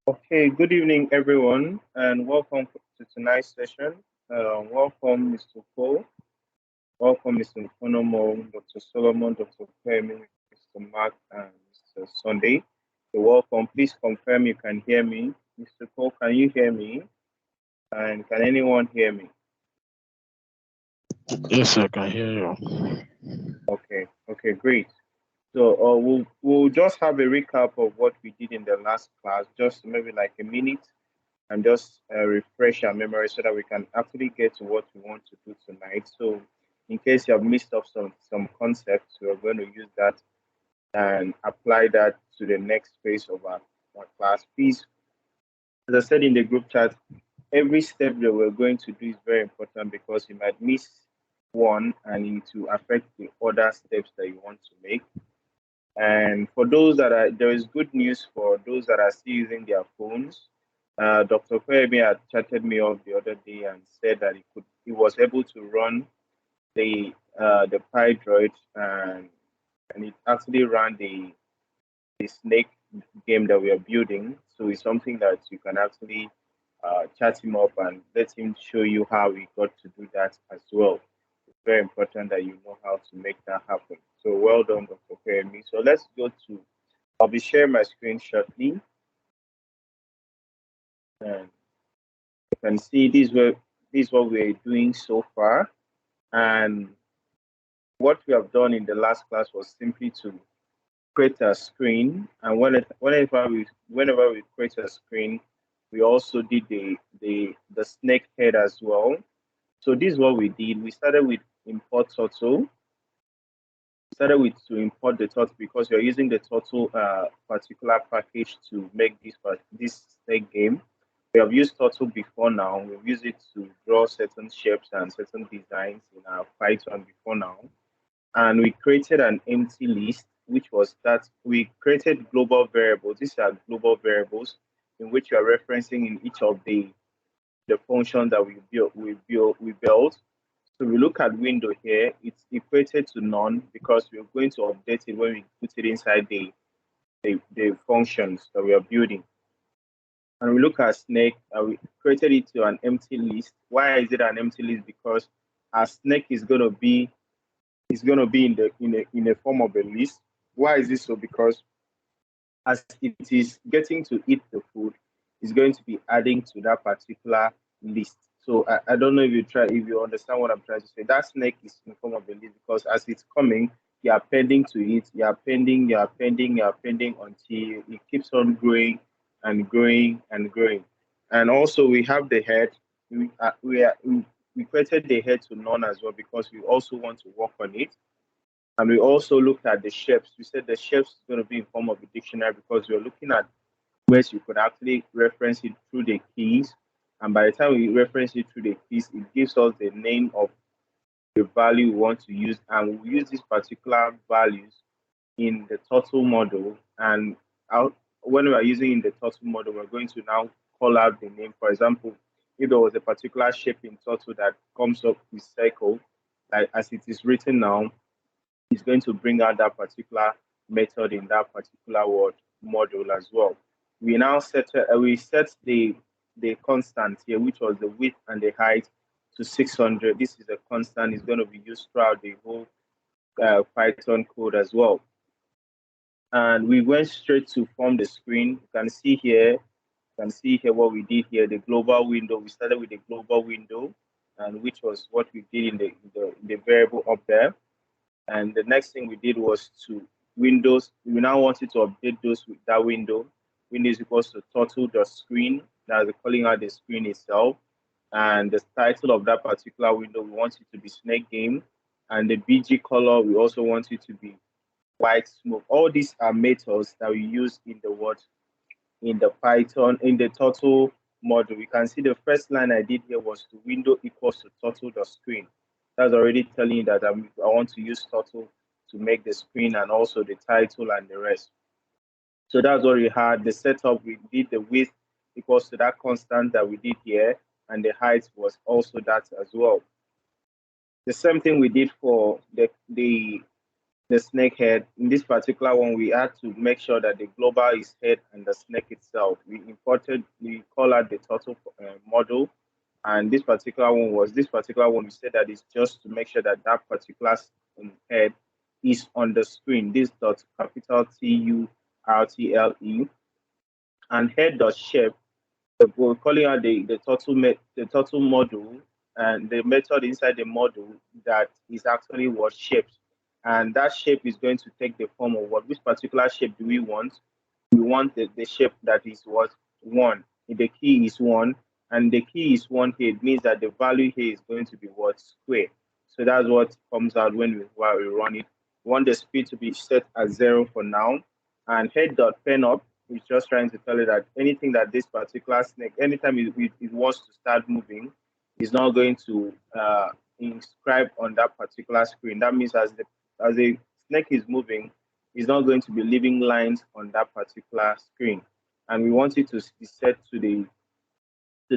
Okay, good evening, everyone, and welcome to tonight's session. Welcome, Mr. Cole. Welcome, Mr. Onomo, Dr. Solomon, Dr. Kwame, Mr. Mark, and Mr. Sunday. So, welcome. Please confirm you can hear me. Mr. Cole, can you hear me? And can anyone hear me? Yes, I can hear you. Okay, great. So, we'll just have a recap of what we did in the last class, just maybe like a minute, and just refresh our memory so that we can actually get to what we want to do tonight. So, in case you have missed off some concepts, we are going to use that and apply that to the next phase of our class. Please, as I said in the group chat, every step that we're going to do is very important because you might miss one and it will affect the other steps that you want to make. And for those that are, there is good news for those that are still using their phones. Dr. Kwebe had chatted me off the other day and said that he was able to run the PyDroid and it actually ran the snake game that we are building. So it's something that you can actually chat him up and let him show you how we got to do that as well. It's very important that you know how to make that happen. So well done, Dr. Kwebe. So let's go to I'll be sharing my screen shortly, and you can see this is what we're doing so far. And what we have done in the last class was simply to create a screen. And whenever we create a screen, we also did the snake head as well. So this is what we did. We started with import turtle. Started with to import the turtle because we are using the turtle particular package to make this snake game. We have used Turtle before now. We've used it to draw certain shapes and certain designs in our Python before now. And we created an empty list, which was that we created global variables. These are global variables in which we are referencing in each of the functions that we built. So we look at window here, it's equated to none because we're going to update it when we put it inside the functions that we are building. And we look at snake, we created it to an empty list. Why is it an empty list? Because our snake is gonna be in a form of a list. Why is this so? Because as it is getting to eat the food, it's going to be adding to that particular list. So I don't know if you understand what I'm trying to say. That snake is in form of a list because as it's coming, you are pending to it, you are pending, you are pending, you are pending until it keeps on growing and growing and growing. And also we have the head. We created the head to none as well because we also want to work on it. And we also looked at the shapes. We said the shapes is going to be in form of a dictionary because we're looking at ways you could actually reference it through the keys. And by the time we reference it through the keys, it gives us the name of the value we want to use. And we use these particular values in the total model. And when we are using in the total model, we're going to now call out the name. For example, if there was a particular shape in total that comes up with circle, like as it is written now, it's going to bring out that particular method in that particular word module as well. We set the constant here, which was the width and the height to 600. This is a constant. It's going to be used throughout the whole Python code as well. And we went straight to form the screen. You can see here what we did here, the global window. We started with the global window, and which was what we did in the variable up there. And the next thing we did was to Windows. We now wanted to update those with that window. Windows equals to total the screen. That's calling out the screen itself. And the title of that particular window, we want it to be Snake Game. And the BG color, we also want it to be white smoke. All these are methods that we use in the word in the Python in the total model. You can see the first line I did here was to window equals to total the screen. That's already telling you that I want to use total to make the screen and also the title and the rest. So that's what we had. The setup, we did the width equals to that constant that we did here, and the height was also that as well. The same thing we did for the snake head. In this particular one, we had to make sure that the global is head and the snake itself. We call out the turtle model. And this particular one, we said that it's just to make sure that that particular head is on the screen. This dot capital TURTLE and head dot shape. We're calling out the turtle model and the method inside the model that is actually what shapes. And that shape is going to take the form of what which particular shape do we want? We want the shape that is what one. The key is one, and the key is one here. It means that the value here is going to be what square. So that's what comes out while we run it. We want the speed to be set at 0 for now, and head dot pen up is just trying to tell you that anything that this particular snake, anytime it wants to start moving, is not going to inscribe on that particular screen. That means as a snake is moving, it's not going to be leaving lines on that particular screen. And we want it to be set to the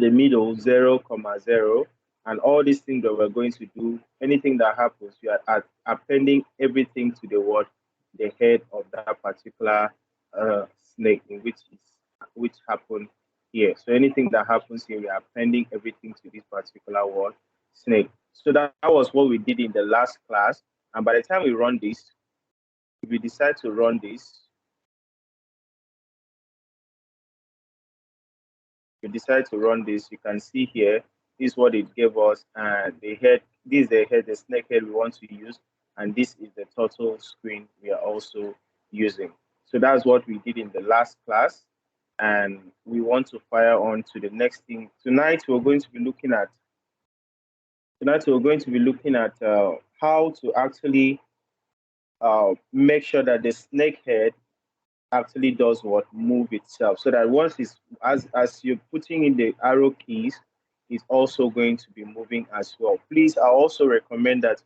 middle, 0, 0. And all these things that we're going to do, anything that happens, we are appending everything to the word, the head of that particular snake, in which happened here. So anything that happens here, we are appending everything to this particular word, snake. So that was what we did in the last class. And by the time we run this, if we decide to run this, you can see here, this is what it gave us, and the head, this is the head, the snake head we want to use, and this is the total screen we are also using. So that's what we did in the last class, and we want to fire on to the next thing. Tonight we're going to be looking at how to actually make sure that the snake head actually does what move itself, so that once it's as you're putting in the arrow keys, it's also going to be moving as well. Please, I also recommend that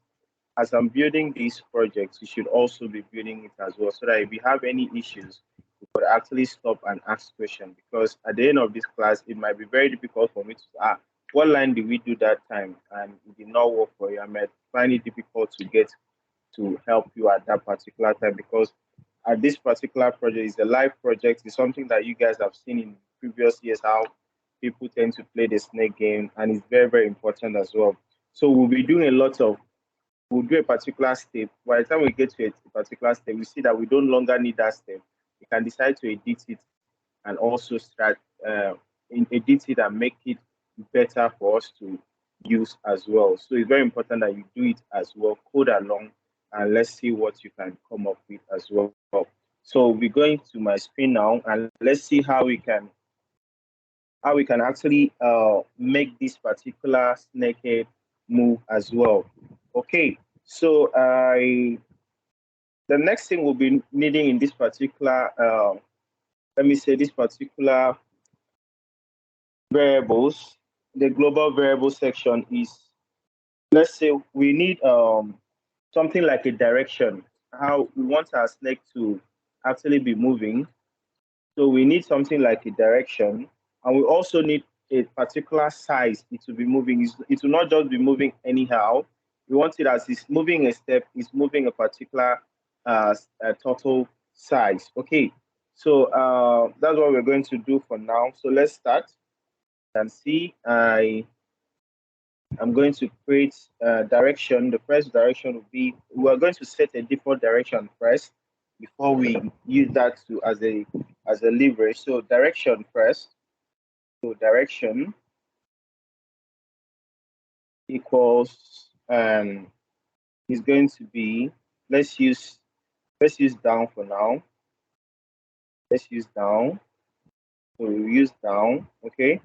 as I'm building these projects, you should also be building it as well, so that if you have any issues, you could actually stop and ask questions. Because at the end of this class, it might be very difficult for me to what line did we do that time and it did not work for you. I might find it difficult to get to help you at that particular time, because at this particular project is a live project. It's something that you guys have seen in previous years, how people tend to play the snake game, and it's very, very important as well. So we'll do a particular step. By the time we get to a particular step, we see that we don't longer need that step. We can decide to edit it and also edit it and make it better for us to use as well. So it's very important that you do it as well, code along, and let's see what you can come up with as well. So we're going to my screen now, and let's see how we can actually make this particular snakehead move as well. Okay, so the next thing we'll be needing in this particular, this particular variables, the global variable section is, let's say we need something like a direction, how we want our snake to actually be moving. So we need something like a direction, and we also need a particular size it will be moving. It will not just be moving anyhow. We want it as it's moving a step, it's moving a particular total size. Okay, so that's what we're going to do for now. So let's start and see. I'm going to create direction. The first direction will be, we're going to set a default direction first before we use that to as a leverage. So direction first. So direction equals is going to be, let's use down for now. Let's use down. So we use down. Okay.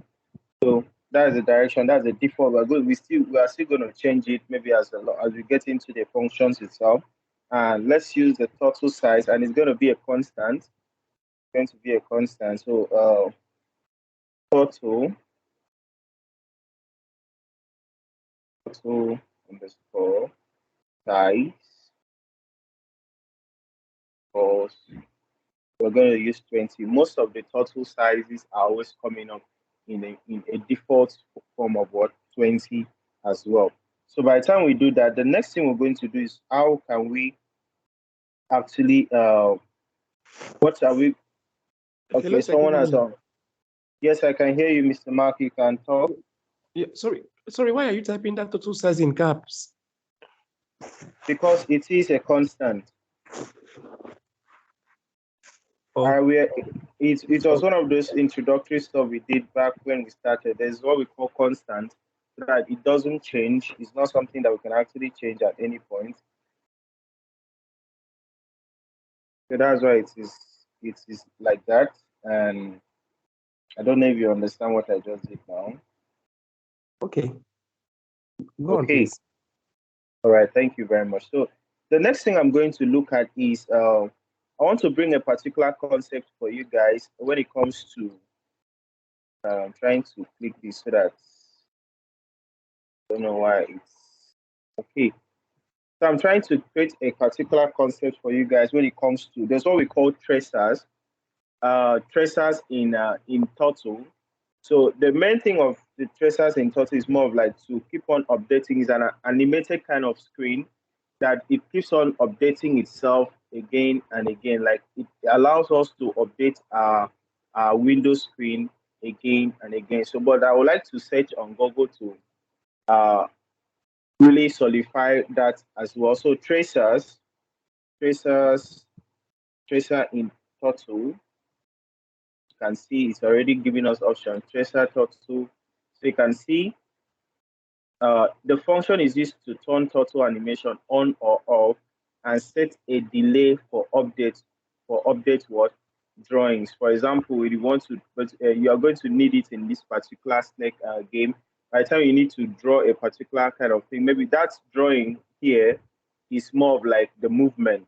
So that is the direction. That's the default. We are still going to change it maybe as we get into the functions itself. And let's use the total size, and it's going to be a constant. It's going to be a constant. So total underscore size equals, we're going to use 20. Most of the total sizes are always coming up in a default form of what 20 as well. So by the time we do that, the next thing we're going to do is how can we actually, what are we? Hello, Okay, sir. Good someone has evening. on. Yes, I can hear you, Mr. Mark. You can talk Yeah, sorry. Why are you typing that total size in caps? because it is a constant. Oh, We it was one of those introductory stuff we did back when we started. There's what we call constant, so that it doesn't change. It's not something that we can actually change at any point. So that's why it is like that. And I don't know if you understand what I just did now. okay. Go on, Okay. please. All right. Thank you very much. So the next thing I'm going to look at is I want to bring a particular concept for you guys when it comes to trying to click this so that I don't know why it's okay. So I'm trying to create a particular concept for you guys when it comes to there's what we call tracers, tracers in Turtle. So the main thing of the tracers in Turtle is more of like to keep on updating. Is an animated kind of screen that it keeps on updating itself again and again. Like it allows us to update our Windows screen again and again. So, but I would like to search on Google to uh, really solidify that as well. So tracers, tracer in Turtle. You can see it's already giving us option tracer Turtle. So you can see the function is used to turn Turtle animation on or off and set a delay for update what drawings. For example, if you want to, but you are going to need it in this particular snake game. By the time you need to draw a particular kind of thing, maybe that drawing here is more of like the movement.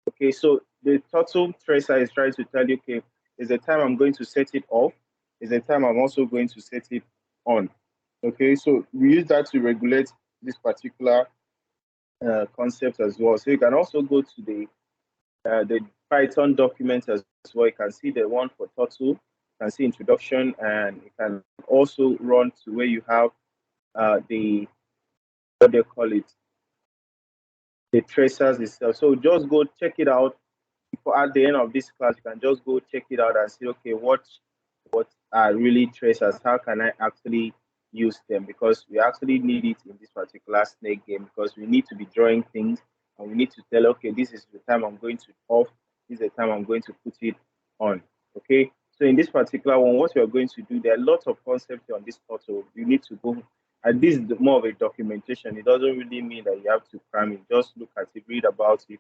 Okay, so the Turtle tracer is trying to tell you, okay, is the time I'm going to set it off, is the time I'm also going to set it on. Okay, so we use that to regulate this particular concept as well. So you can also go to the Python document as well. You can see the one for Turtle, you can see introduction, and you can also run to where you have the what they call it, the tracers itself. So just go check it out. Before at the end of this class, you can just go check it out and see, okay, what are really tracers? How can I actually use them? Because we actually need it in this particular snake game because we need to be drawing things and we need to tell, okay, this is the time I'm going to off, this is the time I'm going to put it on. Okay. So in this particular one, what we are going to do, there are lots of concepts on this portal. You need to go, and this is more of a documentation. It doesn't really mean that you have to cram it. Just look at it, read about it,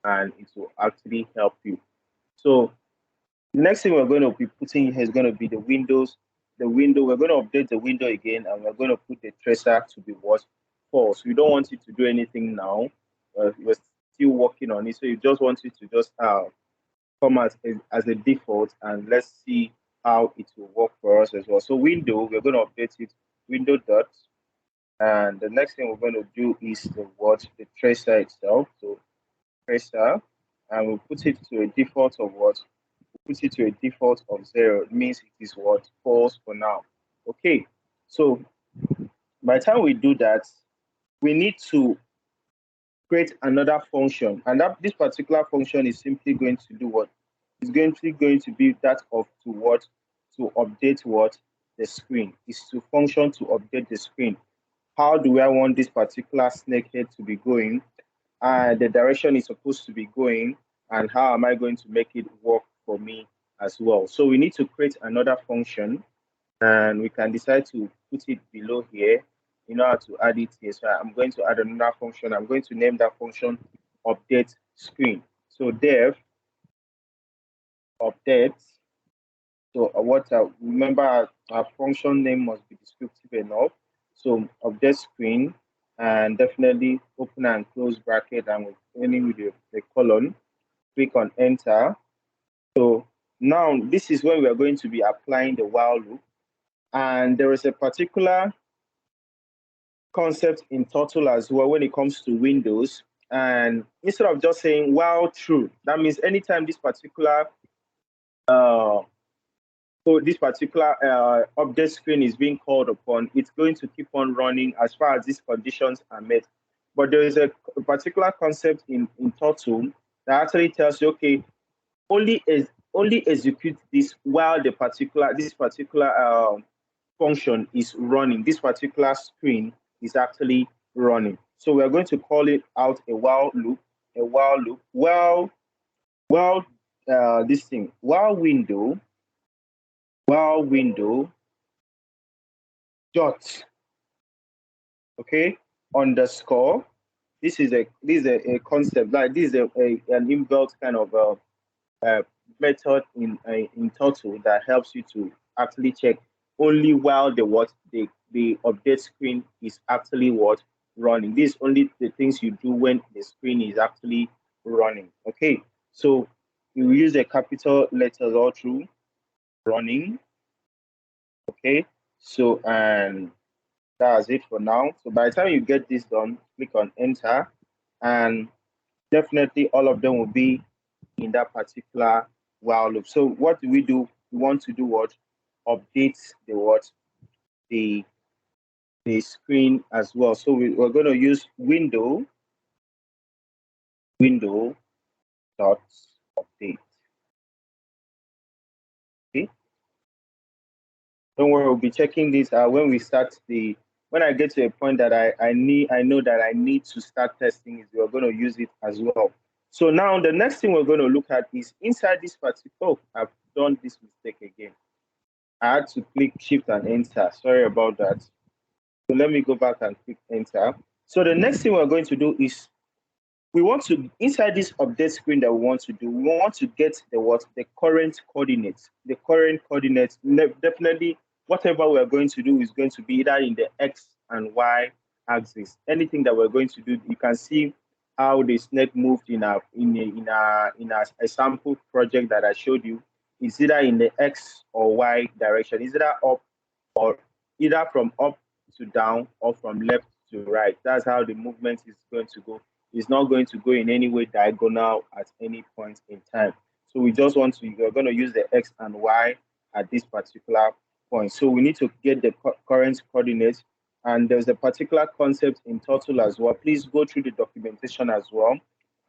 and it will actually help you. So the next thing we're going to be putting here is going to be the windows. The window, we're going to update the window again and we're going to put the tracer to be what? False. We don't want it to do anything now. We're still working on it. So you just want it to just come as a default and let's see how it will work for us as well. So window, we're going to update it, window dot. And the next thing we're going to do is the tracer itself. So tracer, and we'll put it to a default of what? Put it to a default of 0. It means it is what? False for now. Okay, so by the time we do that, we need to create another function. And that this particular function is simply going to do what? It's going to be that of to what? To update what? The screen. Is to function to update the screen. How do I want this particular snake head to be going? The direction it's supposed to be going, and how am I going to make it work for me as well. So we need to create another function, and we can decide to put it below here in order to add it here. So I'm going to add another function. I'm going to name that function update screen. So dev update. So remember our function name must be descriptive enough. So update screen and definitely open and close bracket and we're ending with the colon. Click on enter. So now this is when we are going to be applying the while loop. And there is a particular concept in Turtle as well when it comes to Windows. And instead of just saying while true, that means anytime uh, this particular update screen is being called upon, it's going to keep on running as far as these conditions are met. But there is a particular concept in Turtle that actually tells you, okay, only execute this while this particular function is running. This particular screen is actually running. So we are going to call it out a while loop, while this thing, while window dot, okay, underscore. This is a concept, like this is an inbuilt kind of method in Turtle that helps you to actually check only while the update screen is actually running. This is only the things you do when the screen is actually running. Okay, so you use a capital letters all through running. Okay, so and that's it for now. So by the time you get this done, click on enter, and definitely all of them will be in that particular while loop. So what do? We want to do what? Update the screen as well. So we're going to use window dot update. Okay. Don't worry, we'll be checking this when we start when I get to a point that I know that I need to start testing it, we're going to use it as well. So now the next thing we're going to look at is inside this particular, oh, I've done this mistake again. I had to click shift and enter. Sorry about that. So let me go back and click enter. So the next thing we're going to do is we want to, inside this update screen that we want to do, we want to get the current coordinates. The current coordinates, definitely whatever we're going to do is going to be either in the X and Y axis. Anything that we're going to do, you can see how the snake moved in a sample project that I showed you. It's either in the X or Y direction. It's either up or either from up to down or from left to right. That's how the movement is going to go. It's not going to go in any way diagonal at any point in time. So we just want to, we're going to use the X and Y at this particular point. So we need to get the current coordinates. And there's a particular concept in Turtle as well. Please go through the documentation as well.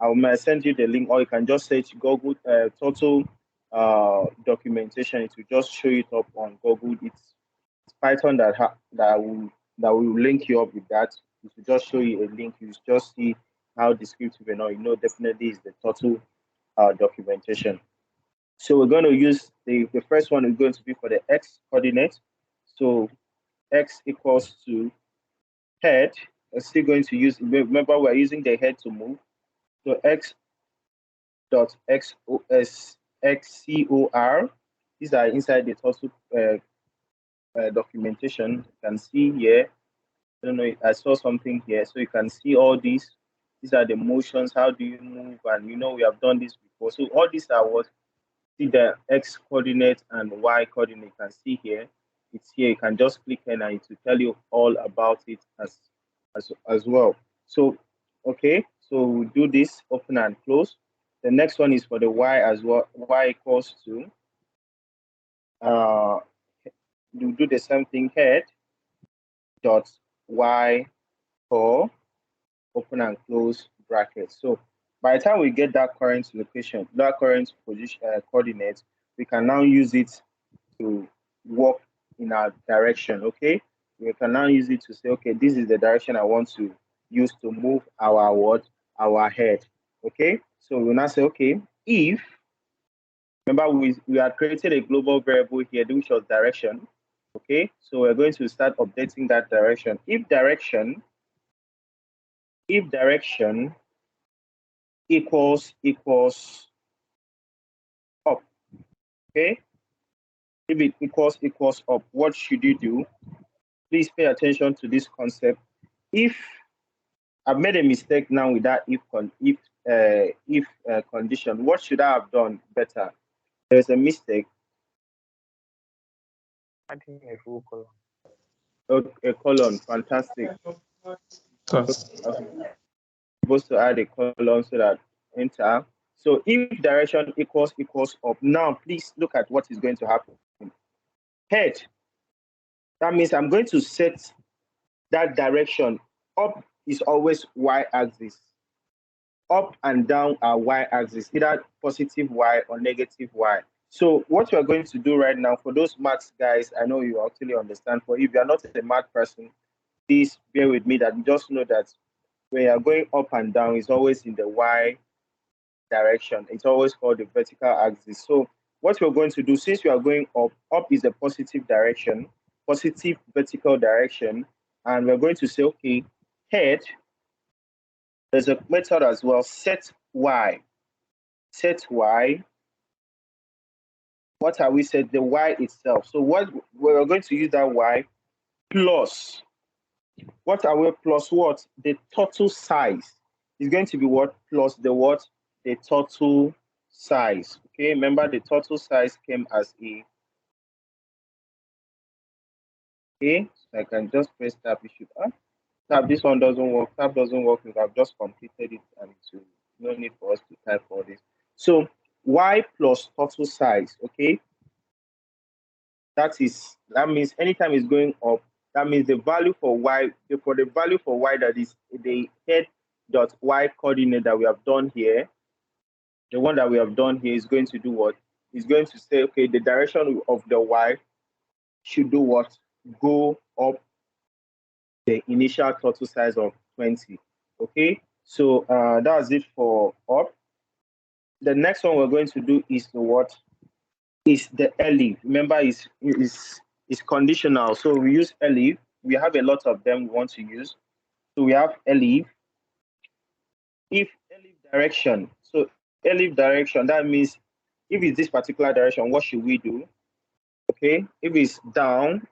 I will send you the link, or you can just search Google Turtle documentation. It will just show it up on Google. It's Python that will link you up with that. It will just show you a link. You just see how descriptive and all. You know, definitely is the Turtle documentation. So we're going to use the first one is going to be for the X coordinate. So X equals to head. We're still going to use, remember we're using the head to move. So X dot XCOR. These are inside the Turtle documentation. You can see here. I don't know, I saw something here. So you can see all these. These are the motions. How do you move? And you know, we have done this before. So all these are what, see the X coordinate and Y coordinate. You can see here. It's here. You can just click and it will tell you all about it as well. So, okay. So we'll do this, open and close. The next one is for the Y as well. Y equals to, you do the same thing, head dot Y for open and close brackets. So by the time we get that current location, that current position coordinates, we can now use it to walk in our direction. Okay, we can now use it to say, okay, this is the direction I want to use to move our head. Okay, so we'll now say, okay, if, remember we had created a global variable here which was direction. Okay, so we're going to start updating that direction. If direction equals up, okay? If it equals up, what should you do? Please pay attention to this concept. If I've made a mistake now with that if condition, what should I have done better? There's a mistake. Adding a full column. A colon, fantastic. Supposed to add a colon so that enter. So if direction equals up, now please look at what is going to happen. Head. That means I'm going to set that direction. Up is always Y axis. up and down our y-axis, either positive y or negative y. So what we're going to do right now, for those maths guys, I know you actually understand. For if you're not a math person, please bear with me that you just know that when you're going up and down, it's always in the y direction. It's always called the vertical axis. So what we're going to do, since we are going up is the positive direction, positive vertical direction, and we're going to say, okay, head, there's a method as well, set y. Set y. What are we set? The y itself. So what we're going to use that y plus, what are we plus what? The total size is going to be what? Plus the what? The total size. Okay, remember the total size came as a, okay, so I can just press tab. It should tab. This one doesn't work. Tab doesn't work because I've just completed it and to no need for us to type all this. So y plus total size, okay? That means anytime it's going up, that means the value for y, for the value for y, that is the head dot y coordinate that we have done here, the one that we have done here is going to do what? It's going to say, okay, the direction of the y should do what? Go up the initial total size of 20. Okay, so that's it for up. The next one we're going to do is the what? Is the elif. Remember, is conditional. So we use elif. We have a lot of them we want to use. So we have elif. If elif direction, so elif direction, that means if it's this particular direction, what should we do? Okay, if it's down,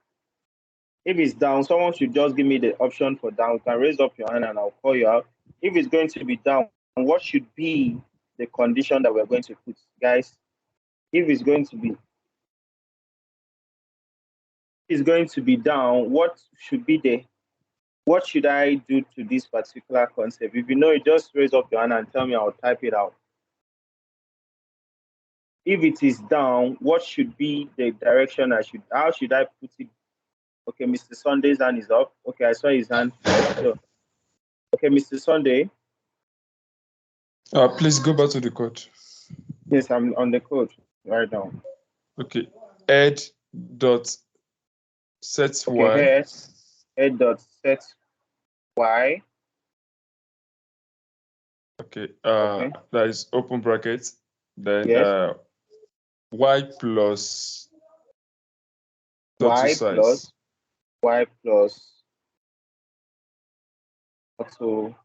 someone should just give me the option for down. You can raise up your hand and I'll call you out. If it's going to be down, what should be the condition that we're going to put, guys? If it's going to be down, what should I do to this particular concept? If you know it, just raise up your hand and tell me, I'll type it out. If it is down, what should be the direction how should I put it? Okay, Mr. Sunday's hand is up. Okay, I saw his hand. So, okay, Mr. Sunday. Please go back to the code. Yes, I'm on the code right now. Okay, head dot set okay, y. Head dot set y. Okay, that is open bracket. Then yes. Y plus total size. Y plus total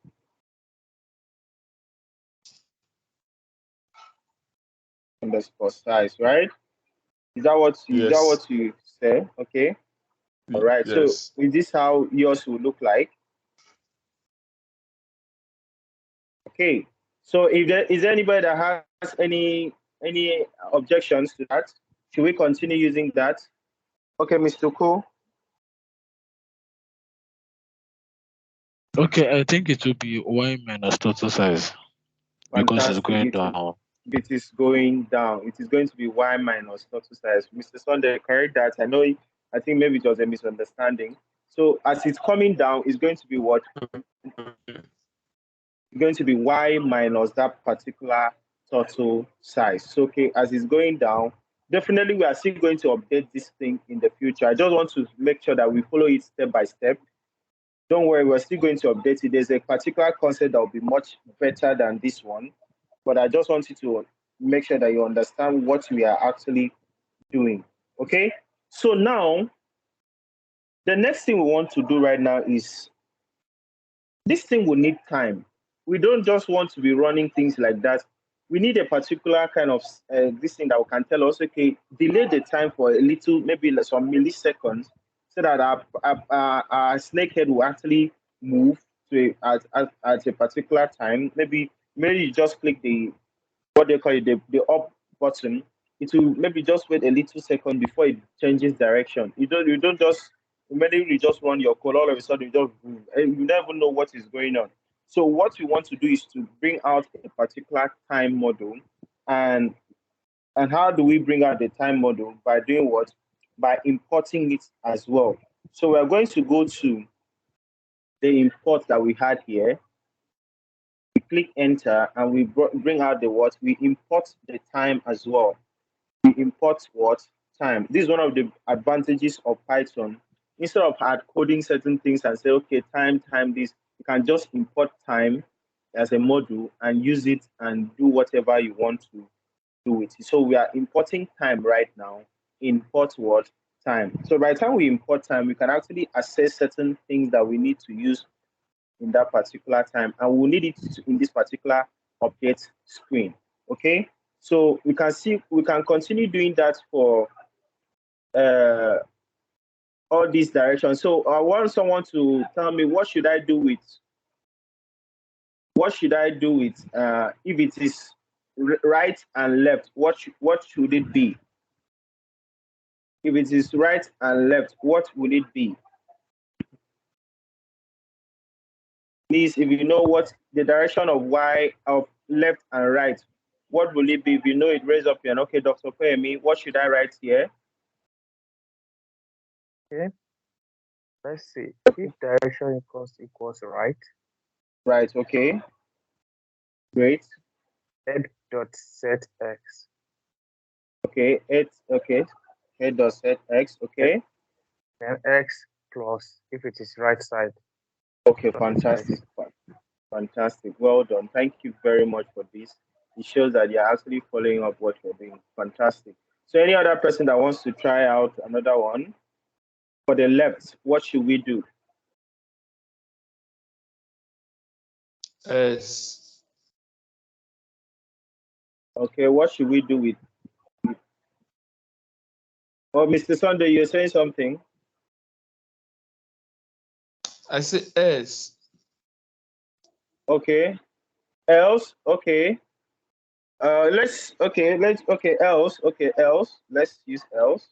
underscore size, right? Is that what you say? Okay. All right. Yes. So is this how yours will look like? Okay. So if there is anybody that has any objections to that, should we continue using that? Okay, Mr. Ko. Okay, I think it will be y minus total size. Because it's going down. It is going down. It is going to be y minus total size. Mr. Sunday, correct that. I think maybe it was a misunderstanding. So as it's coming down, it's going to be what? It's going to be y minus that particular total size. So, okay, as it's going down, definitely we are still going to update this thing in the future. I just want to make sure that we follow it step by step. Don't worry, we're still going to update it. There's a particular concept that will be much better than this one, but I just want you to make sure that you understand what we are actually doing. Okay? So now, the next thing we want to do right now is, this thing will need time. We don't just want to be running things like that. We need a particular kind of this thing that can tell us, okay, delay the time for a little, maybe some milliseconds, so that our snake head will actually move to at a particular time. Maybe you just click the, what they call it, the up button. It will maybe just wait a little second before it changes direction. You don't just immediately just run your code, all of a sudden you just boom, and you never know what is going on. So what we want to do is to bring out a particular time model, and how do we bring out the time model? By doing what? By importing it as well. So we're going to go to the import that we had here. We click enter and we bring out the what? We import the time as well. We import what? Time. This is one of the advantages of Python. Instead of hard coding certain things and say, okay, time this, you can just import time as a module and use it and do whatever you want to do with it. So we are importing time right now. Import what? Time. So by the time we import time, we can actually access certain things that we need to use in that particular time, and we'll need it in this particular update screen. Okay, so we can continue doing that for all these directions. So I want someone to tell me what should I do with if it is right and left, what should it be? If it is right and left, what will it be? Please, if you know what the direction of left and right, what will it be? If you know it, raise up your hand. Okay, Dr. Koyemi, what should I write here? Okay. Let's see. If direction equals right. Right, okay. Great. Head.set x. Okay, head dot set x, okay. Then x plus if it is right side. Okay, fantastic. Fantastic. Well done. Thank you very much for this. It shows that you're actually following up what you're doing. Fantastic. So any other person that wants to try out another one? For the left, what should we do? S. Okay, what should we do with? Oh, Mr. Sunday, you're saying something? I say S. Okay. Else, okay. Else. Okay, else. Let's use else.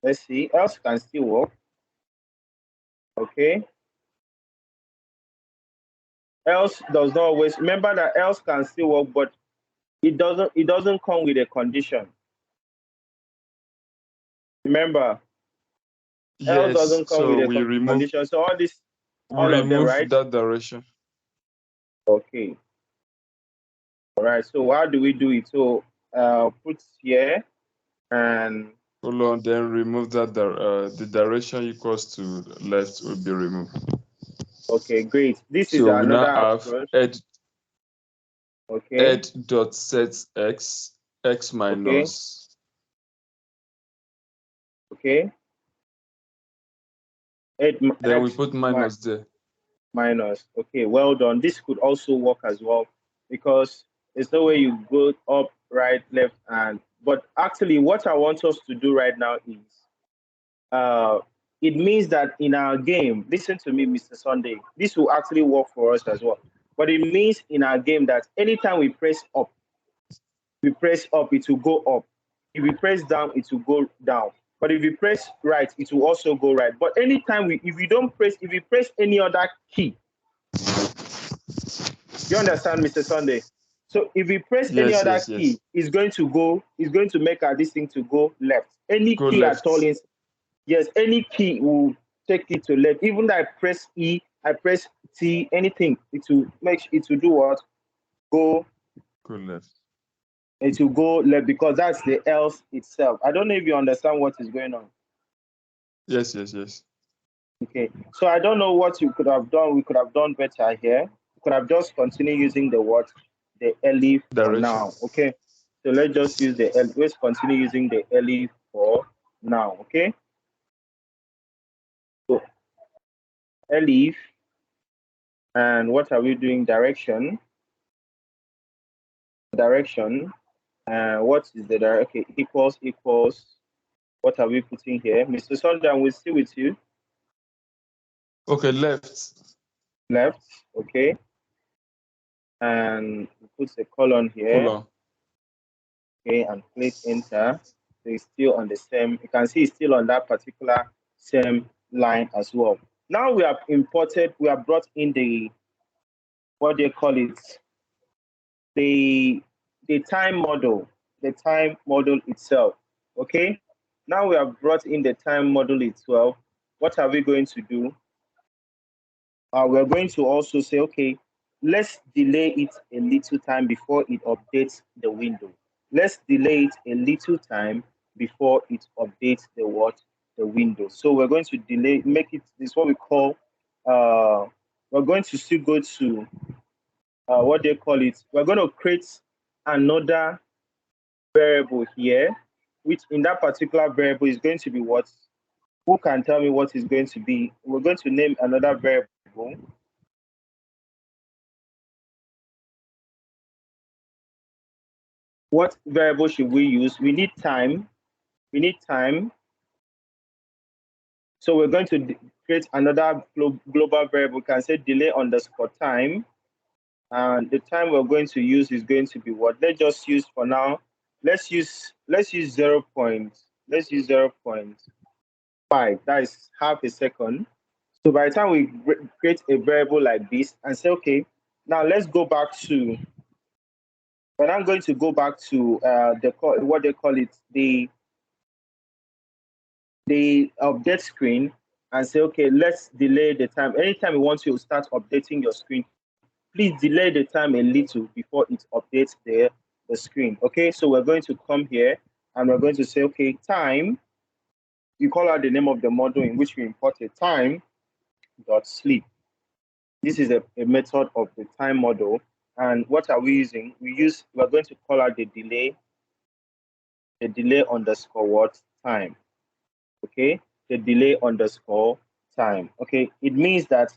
Let's see. Else can still work. Okay. Else does not always remember that else can still work, but it doesn't come with a condition. Remember, else doesn't come with a condition. So all of them, right? That direction. Okay. All right. So how do we do it? So put here and hold on. Then remove that. The direction equals to left will be removed. Okay, great. This is so another we now have approach. Okay. Head dot set x minus. Okay. Then we put minus there. Minus. Okay, well done. This could also work as well because there's no way you go up, right, left, but actually what I want us to do right now is it means that in our game, listen to me, Mr. Sunday, this will actually work for us as well. But it means in our game that anytime we press up, it will go up. If we press down, it will go down. But if you press right, it will also go right. But anytime if we press any other key, you understand, Mr. Sunday? So if we press any other key, it's going to make this thing to go left. Any key at all is, yes, any key will take it to left. Even though I press E, I press T, anything, it will do what? Go left. It will go left because that's the else itself. I don't know if you understand what is going on. Yes. Okay, so I don't know what you could have done. We could have done better here. We could have just continued using the elif for now. Okay, so let's just use let's continue using the elif for now. Okay, so elif, and what are we doing? Direction. What is the direction? Okay, equals. What are we putting here? Mr. Sunday, we're still with you. Okay, left. Left, okay. And we put a colon here. Colon. Okay, and click enter. So it's still on the same, you can see it's still on that particular same line as well. Now we have brought in the, what do you call it? The time model itself. Okay. Now we have brought in the time model itself. What are we going to do? We're going to also say, okay, let's delay it a little time before it updates the window. Let's delay it a little time before it updates the window. So we're going to delay, make it, this is what we call, we're going to still go to what they call it. We're going to create another variable here, which in that particular variable is going to be what? Who can tell me what is going to be? We're going to name another variable. What variable should we use? We need time. We need time. So we're going to create another global variable. We can say delay underscore time. And the time we're going to use is going to be what? Let's just use for now. Let's use 0. Let's use 0.5. That is half a second. So by the time we create a variable like this and say, okay, now let's go back to, but I'm going to go back to what they call it, the update screen, and say, okay, let's delay the time. Anytime you want to start updating your screen, please delay the time a little before it updates the screen. Okay, so we're going to come here and we're going to say, okay, time, you call out the name of the model in which we imported, time.sleep. This is a method of the time model. And what are we using? We're going to call out the delay underscore what? Time. Okay, the delay underscore time. Okay, it means that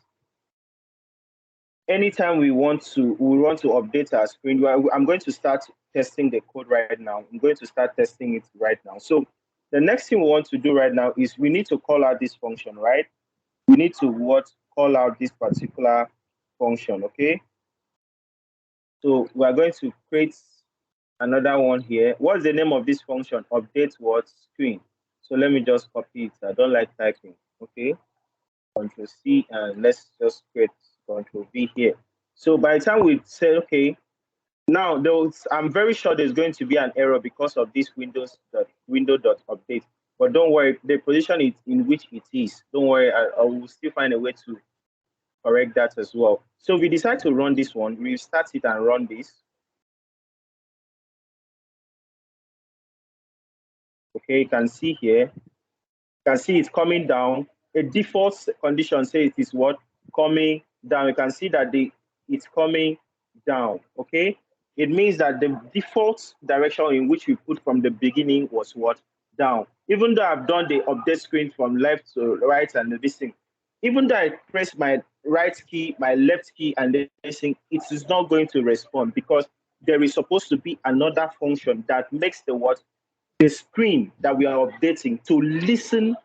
anytime we want to update our screen, I'm going to start testing the code right now. I'm going to start testing it right now. So the next thing we want to do right now is we need to call out this function, right? We need to call out this particular function, okay? So we are going to create another one here. What's the name of this function? Update what? Screen. So let me just copy it. I don't like typing, okay? Control C, and let's just create Control V here. So by the time we say, okay, now I'm very sure there's going to be an error because of this window.update. But don't worry, the position is in which it is. Don't worry, I will still find a way to correct that as well. So we decide to run this one. We start it and run this. Okay, you can see here. You can see it's coming down. A default condition says it is what? Coming down. You can see that it's coming down. Okay, it means that the default direction in which we put from the beginning was what? Down. Even though I've done the update screen from left to right and this thing, even though I press my right key, my left key, and this thing, it is not going to respond because there is supposed to be another function that makes the screen that we are updating to listen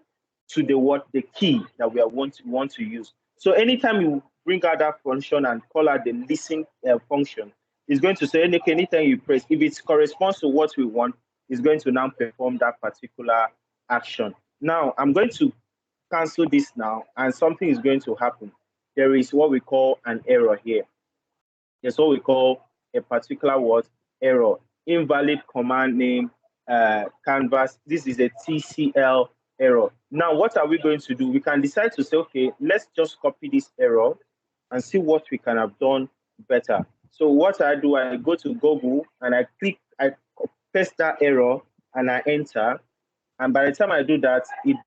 to the key that we want to use. So anytime you bring out that function and call out the listen function, it's going to say, okay, anytime you press, if it corresponds to what we want, it's going to now perform that particular action. Now I'm going to cancel this now, and something is going to happen. There is what we call an error here. There's what we call a particular error, invalid command name canvas. This is a TCL error. Now, what are we going to do? We can decide to say, okay, let's just copy this error and see what we can have done better. So what I do, I go to Google and I paste that error and I enter. And by the time I do that, it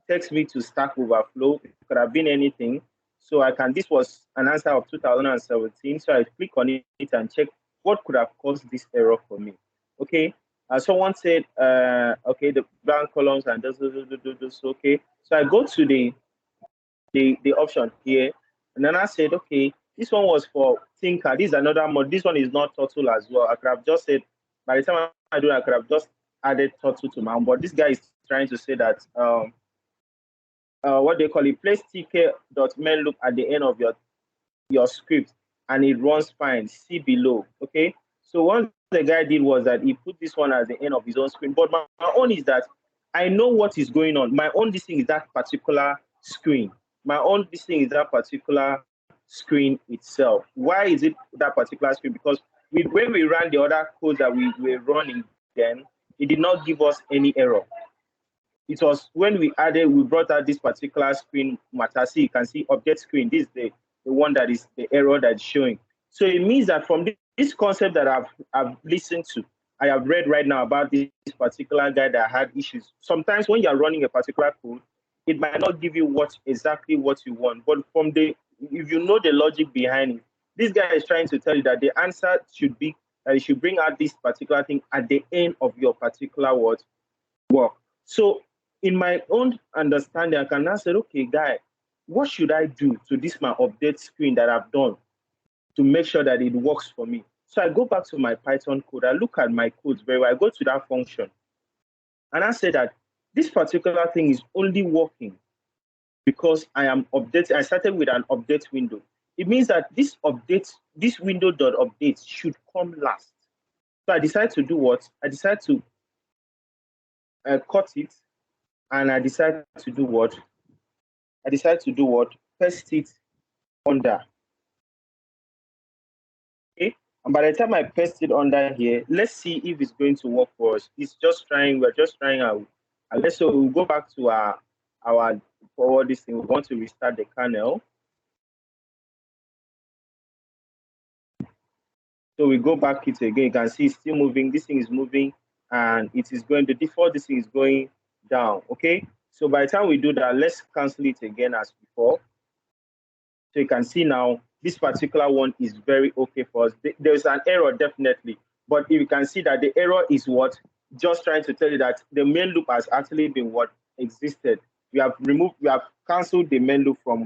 takes me to Stack Overflow. It could have been anything. So this was an answer of 2017. So I click on it and check what could have caused this error for me. Okay. Someone said, okay, the blank columns and this, okay. So I go to the option here, and then I said, okay, this one was for Thinker. This is another mode. This one is not Turtle as well. I could have just said, by the time I do, I could have just added Turtle to my own. But this guy is trying to say that, what they call it, place tk.main loop at the end of your script, and it runs fine. See below, okay? So what the guy did was that he put this one at the end of his own screen. But my own is that I know what is going on. My own this thing is that particular screen. My own this thing is that particular screen itself. Why is it that particular screen? Because when we ran the other code that we were running, then it did not give us any error. It was when we brought out this particular screen, Matasi, you can see object screen. This is the one that is the error that's showing. So it means that from this concept that I've listened to, I have read right now about this particular guy that had issues. Sometimes when you're running a particular code, it might not give you exactly what you want. But if you know the logic behind it, this guy is trying to tell you that the answer should be that you should bring out this particular thing at the end of your particular work. So in my own understanding, I can now say, okay, guy, what should I do to this my update screen that I've done to make sure that it works for me? So I go back to my Python code. I look at my codes very well. I go to that function. And I say that this particular thing is only working because I am updating. I started with an update window. It means that this window.update should come last. So I decide to do what? I decide to cut it, and I decide to do what? Paste it under. Okay, and by the time I paste it under here, let's see if it's going to work for us. We're just trying out. Let's so we'll go back to our forward this thing. We want to restart the kernel. So we go back it again. You can see it's still moving. This thing is moving, and it is going to default. This thing is going down. Okay. So by the time we do that, let's cancel it again as before. So you can see now this particular one is very okay for us. There's an error definitely, but you can see that the error is what? Just trying to tell you that the main loop has actually been what existed. We have canceled the main loop from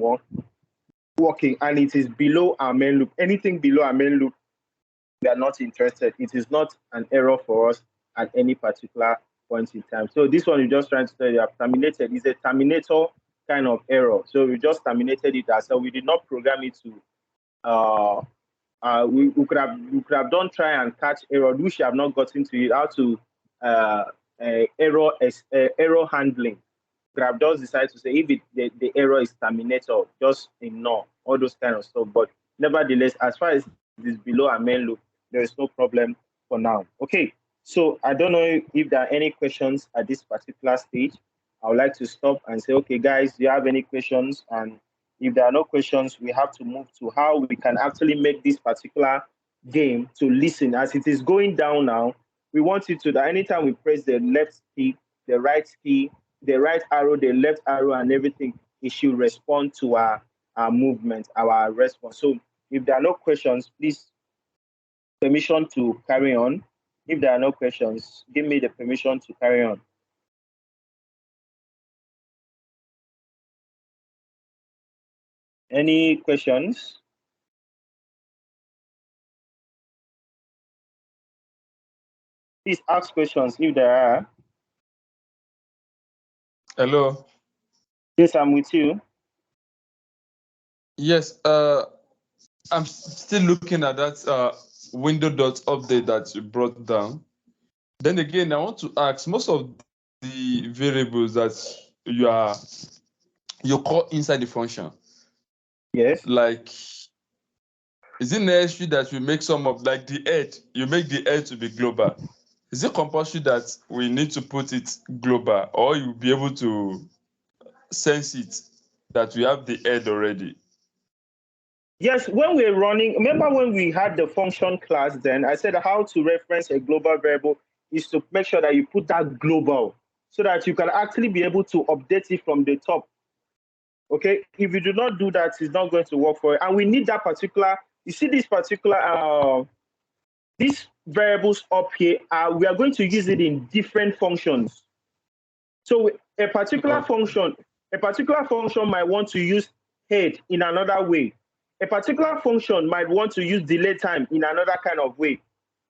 working, and it is below our main loop. Anything below our main loop, we are not interested. It is not an error for us at any particular point in time. So this one is just trying to tell you I've terminated. It's a terminator kind of error. So we just terminated it ourselves. We did not program it to we could have done try and catch error, which we have not gotten to it, how to error handling. We have just decided to say if the error is terminator, just ignore all those kind of stuff. But nevertheless, as far as it is below our main loop, there is no problem for now. Okay, so I don't know if there are any questions at this particular stage. I would like to stop and say, okay, guys, do you have any questions? And if there are no questions, we have to move to how we can actually make this particular game to listen. As it is going down now, we want it to that anytime we press the left key, the right key, the right arrow, the left arrow, and everything, it should respond to our movement, our response. So if there are no questions, please, permission to carry on. If there are no questions, give me the permission to carry on. Any questions? Please ask questions if there are. Hello. Yes, I'm with you. Yes, I'm still looking at that window.update that you brought down. Then again, I want to ask, most of the variables that you call inside the function. Yes. Like, is it necessary that we make some of, like the head, you make the head to be global? Is it compulsory that we need to put it global, or you'll be able to sense it that we have the head already? Yes, when we're running, remember when we had the function class, then I said how to reference a global variable is to make sure that you put that global so that you can actually be able to update it from the top. Okay, if you do not do that, it's not going to work for you. And we need that particular, you see this particular, these variables up here, we are going to use it in different functions. So a particular function might want to use head in another way. A particular function might want to use delay time in another kind of way,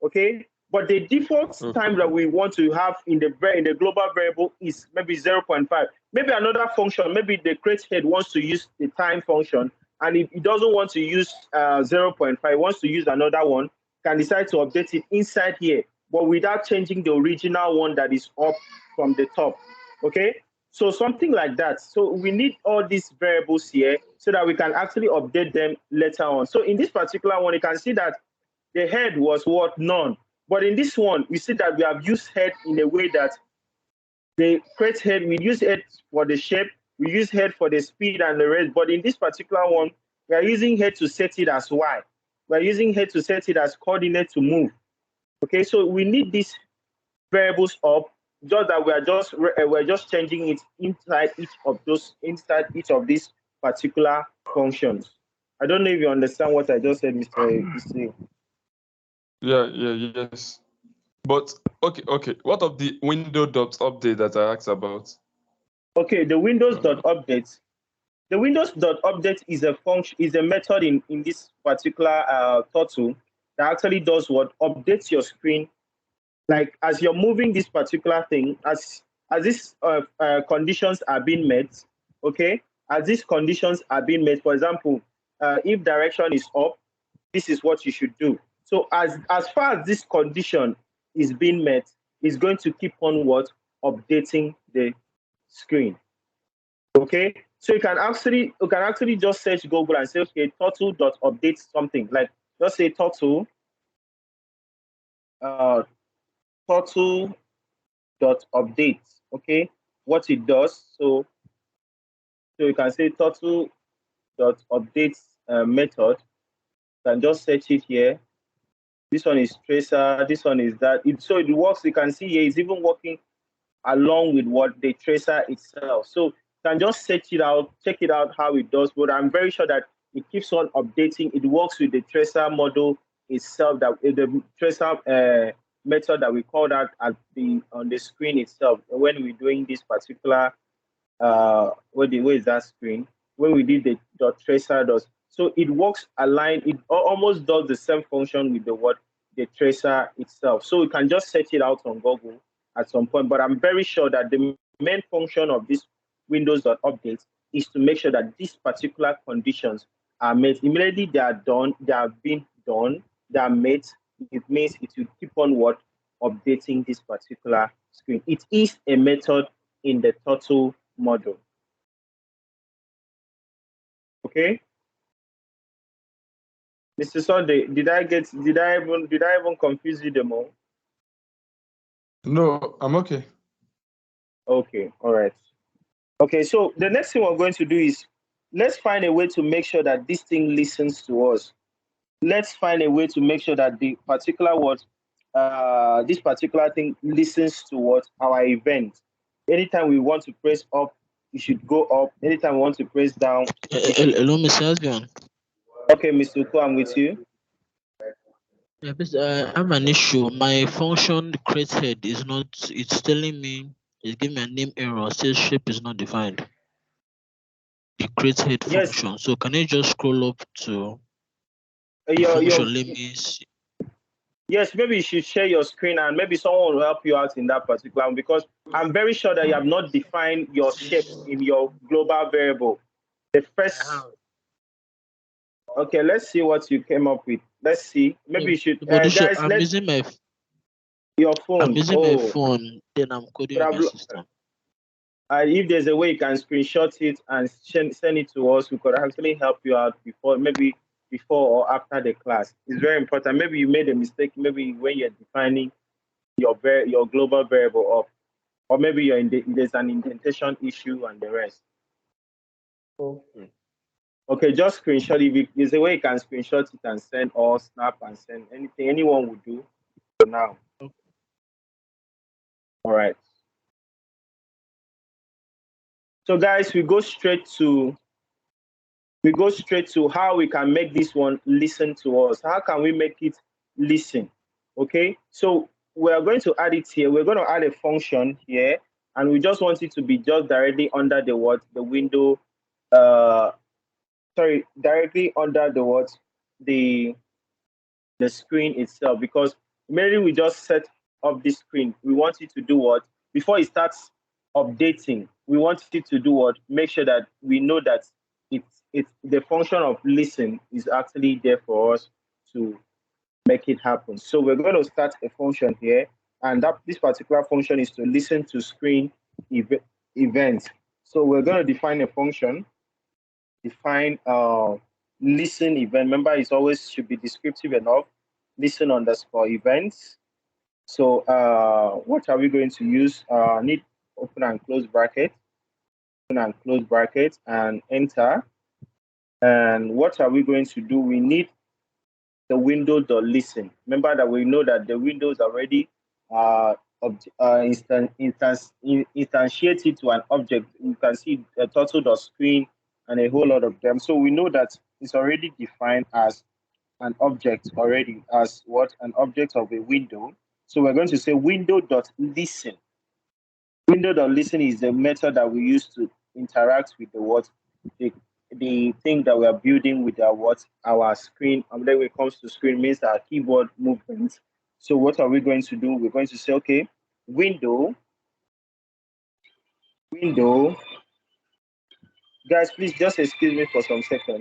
okay? But the default time that we want to have in the global variable is maybe 0.5. Maybe another function, maybe the create head wants to use the time function, and if it doesn't want to use 0.5, wants to use another one, can decide to update it inside here, but without changing the original one that is up from the top, okay? So something like that. So we need all these variables here so that we can actually update them later on. So in this particular one, you can see that the head was what? None. But in this one, we see that we have used head in a way that the create head, we use head for the shape, we use head for the speed and the rest. But in this particular one, we are using head to set it as Y. we're using head to set it as coordinate to move. Okay, so we need these variables up, just that we're just changing it inside each of these particular functions. I don't know if you understand what I just said, Mr. Isi. Yeah, yes. But okay. What of the window.update that I asked about? Okay, the Windows.update. The Windows.update is a function, is a method in this particular Turtle that actually does what? Updates your screen. Like as you're moving this particular thing, as these conditions are being met, okay? As these conditions are being met, for example, if direction is up, this is what you should do. So as far as this condition is being met, it's going to keep on what? Updating the screen. Okay, so you can actually just search Google and say, okay, Turtle.update something. Like just say Turtle Turtle.update. Okay, what it does. So you can say Turtle.update method. You can just search it here. This one is tracer, this one is that. So it works. You can see here it's even working along with what the tracer itself. So you can just search it out, check it out how it does. But I'm very sure that it keeps on updating. It works with the tracer model itself, that the tracer method that we call that on the screen itself. When we're doing this particular where is that screen? When we did the dot tracer does. So it works aligned, it almost does the same function with the tracer itself. So you can just search it out on Google at some point. But I'm very sure that the main function of this Windows.update is to make sure that these particular conditions are met. Immediately they are done, they have been done, they are met. It means it will keep on what? Updating this particular screen. It is a method in the Turtle model. Okay, Mr. Sunday, did I even confuse you the more? No, I'm okay. Okay, all right. Okay, so the next thing we're going to do is let's find a way to make sure that this thing listens to us. Let's find a way to make sure that the particular this particular thing listens to what? Our event. Anytime we want to press up, it should go up. Anytime we want to press down, it should. Hello, Mr. Asbian. Okay, Mr. Uko, I'm with you. Yeah, I have an issue. My function create head is not. It's telling me. It's giving me a name error. Says shape is not defined. The create head Yes, function. So can I just scroll up to the your function? Let me see. yes, maybe you should share your screen and maybe someone will help you out in that particular one, because I'm very sure that you have not defined your shapes in your global variable. The first, okay, let's see what you came up with. Let's see. Maybe you should, But guys, I'm using my your phone. phone. Then I'm coding with my system. If there's a way you can screenshot it and send it to us, we could actually help you out before or after the class. It's very important. Maybe you made a mistake. Maybe when you're defining your global variable up, or maybe there's an indentation issue and the rest. Okay, just screenshot it. If there's a way you can screenshot it and send, or snap and send, anything anyone would do for now. All right. So guys, we go straight to how we can make this one listen to us. How can we make it listen? Okay, so we are going to add it here. We're going to add a function here, and we just want it to be just directly under the window, directly under the screen itself, because immediately we just set up this screen, we want it to do what? Before it starts updating, we want it to do what? Make sure that we know that it's the function of listen is actually there for us to make it happen. So we're going to start a function here, and this particular function is to listen to screen events. So we're going to define a function, define listen event. Remember, it always should be descriptive enough. Listen underscore events. So what are we going to use? Need open and close bracket, open and close bracket, and enter. And what are we going to do? We need the window.listen. Remember that we know that the window is already instantiated to an object. You can see a turtle.screen and a whole lot of them. So we know that it's already defined as an object already, as what? An object of a window. So we're going to say window.listen. Window.listen is the method that we use to interact with the what? The thing that we are building with our screen. And then when it comes to screen means our keyboard movement. So what are we going to do? We're going to say, okay, window. Guys, please just excuse me for some seconds.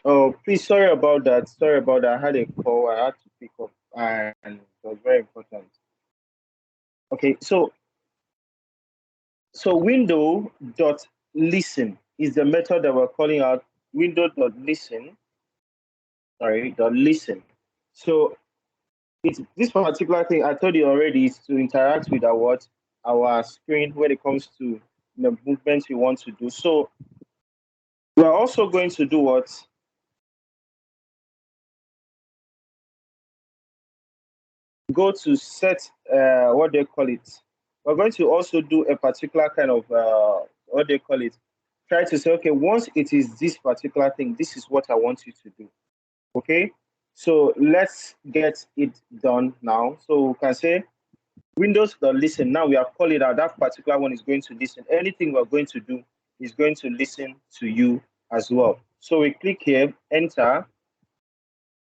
Oh, please, sorry about that. Sorry about that. I had a call I had to pick up, and it was very important. Okay, so window.listen is the method that we're calling out. Window.listen, sorry, dot listen. So it's this particular thing I told you already is to interact with our screen when it comes to the movements we want to do. So we're also going to do what? Go to set what they call it. We're going to also do a particular kind of what they call it. Try to say, okay, once it is this particular thing, this is what I want you to do. Okay, so let's get it done now. So we can say Windows.listen. Now we have called it out. That particular one is going to listen. Anything we're going to do is going to listen to you as well. So we click here, enter,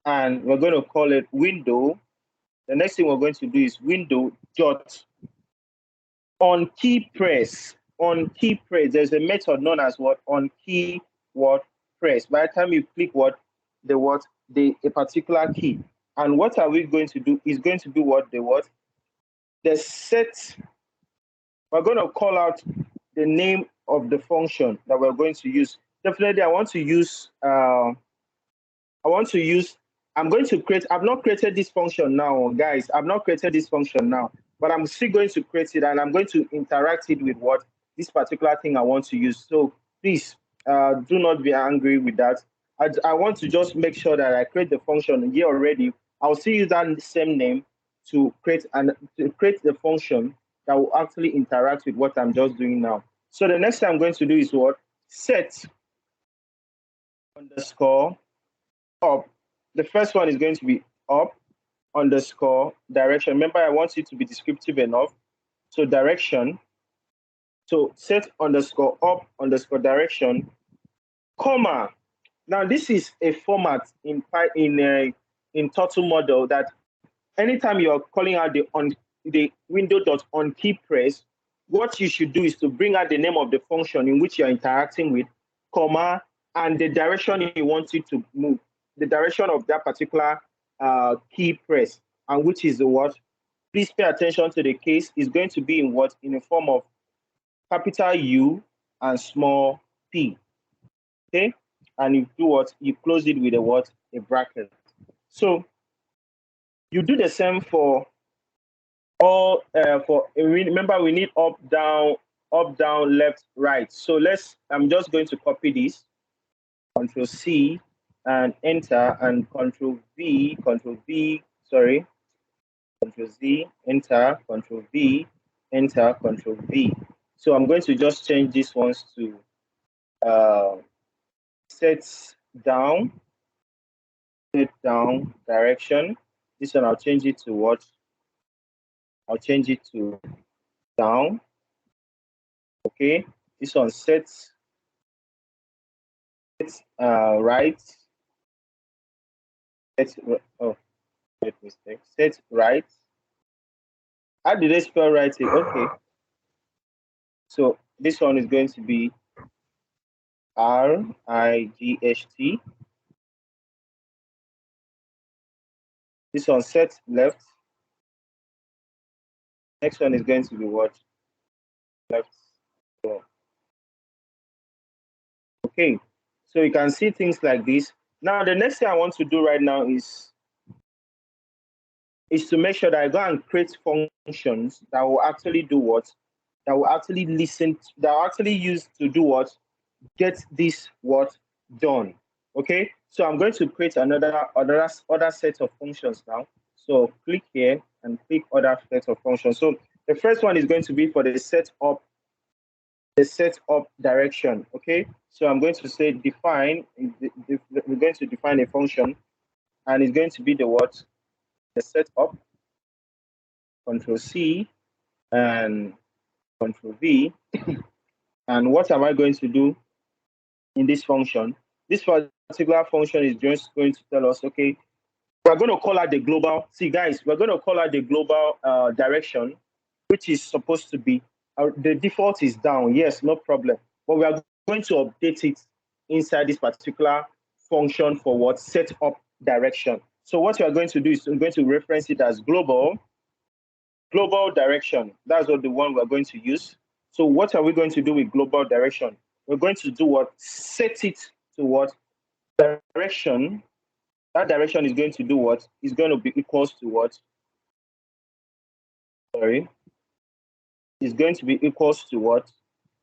and we're going to call it window. The next thing we're going to do is window dot on key press. On key press, there's a method known as what? On key what press. By the time you click a particular key. And what are we going to do? Is going to be what? The set. We're going to call out the name of the function that we're going to use. Definitely, I'm going to create, I've not created this function now, guys. I've not created this function now, but I'm still going to create it and I'm going to interact it with what? This particular thing I want to use. So please do not be angry with that. I want to just make sure that I create the function here already. I'll still use that same name to create the function that will actually interact with what I'm just doing now. So the next thing I'm going to do is what? Set underscore up. The first one is going to be up underscore direction. Remember, I want it to be descriptive enough. So direction. So set underscore up underscore direction, comma. Now this is a format in Turtle model that anytime you're calling out the window.on key press, what you should do is to bring out the name of the function in which you're interacting with, comma, and the direction you want it to move, the direction of that particular key press, and which is the what? Please pay attention to the case. Is going to be in what? In a form of capital U and small p. Okay, and you do what? You close it with a what? A bracket. So you do the same for all. Remember, we need up, down, left, right. So I'm just going to copy this. Control C and enter, and Control V. Sorry. Control Z, enter, Control V, enter, Control V. So I'm going to just change these ones to set down direction. This one I'll change it to what? I'll change it to down. Okay. This one sets Set right. Set oh, wait, mistake. Set right. How did they spell right here? Okay. So this one is going to be RIGHT. This one set left. Next one is going to be what? Left. So, okay. So you can see things like this. Now the next thing I want to do right now is to make sure that I go and create functions that will actually do what? That will actually that will actually use to do what? Get this what done. Okay, so I'm going to create other set of functions now. So click here and click other set of functions. So the first one is going to be for the setup direction. Okay, so I'm going to say define. We're going to define a function, and it's going to be the what? The setup. Control C and Control V. And what am I going to do in this function? This particular function is just going to tell us, okay, we're going to call out the global. See, guys, we're going to call out the global direction, which is supposed to be, the default is down. Yes, no problem. But we are going to update it inside this particular function for what? Set up direction. So what we are going to do is we're going to reference it as global direction. That's what the one we're going to use. So what are we going to do with global direction? We're going to do what? Set it to what? Direction. That direction is going to do what? Is going to be equals to what? Sorry. It's going to be equals to what?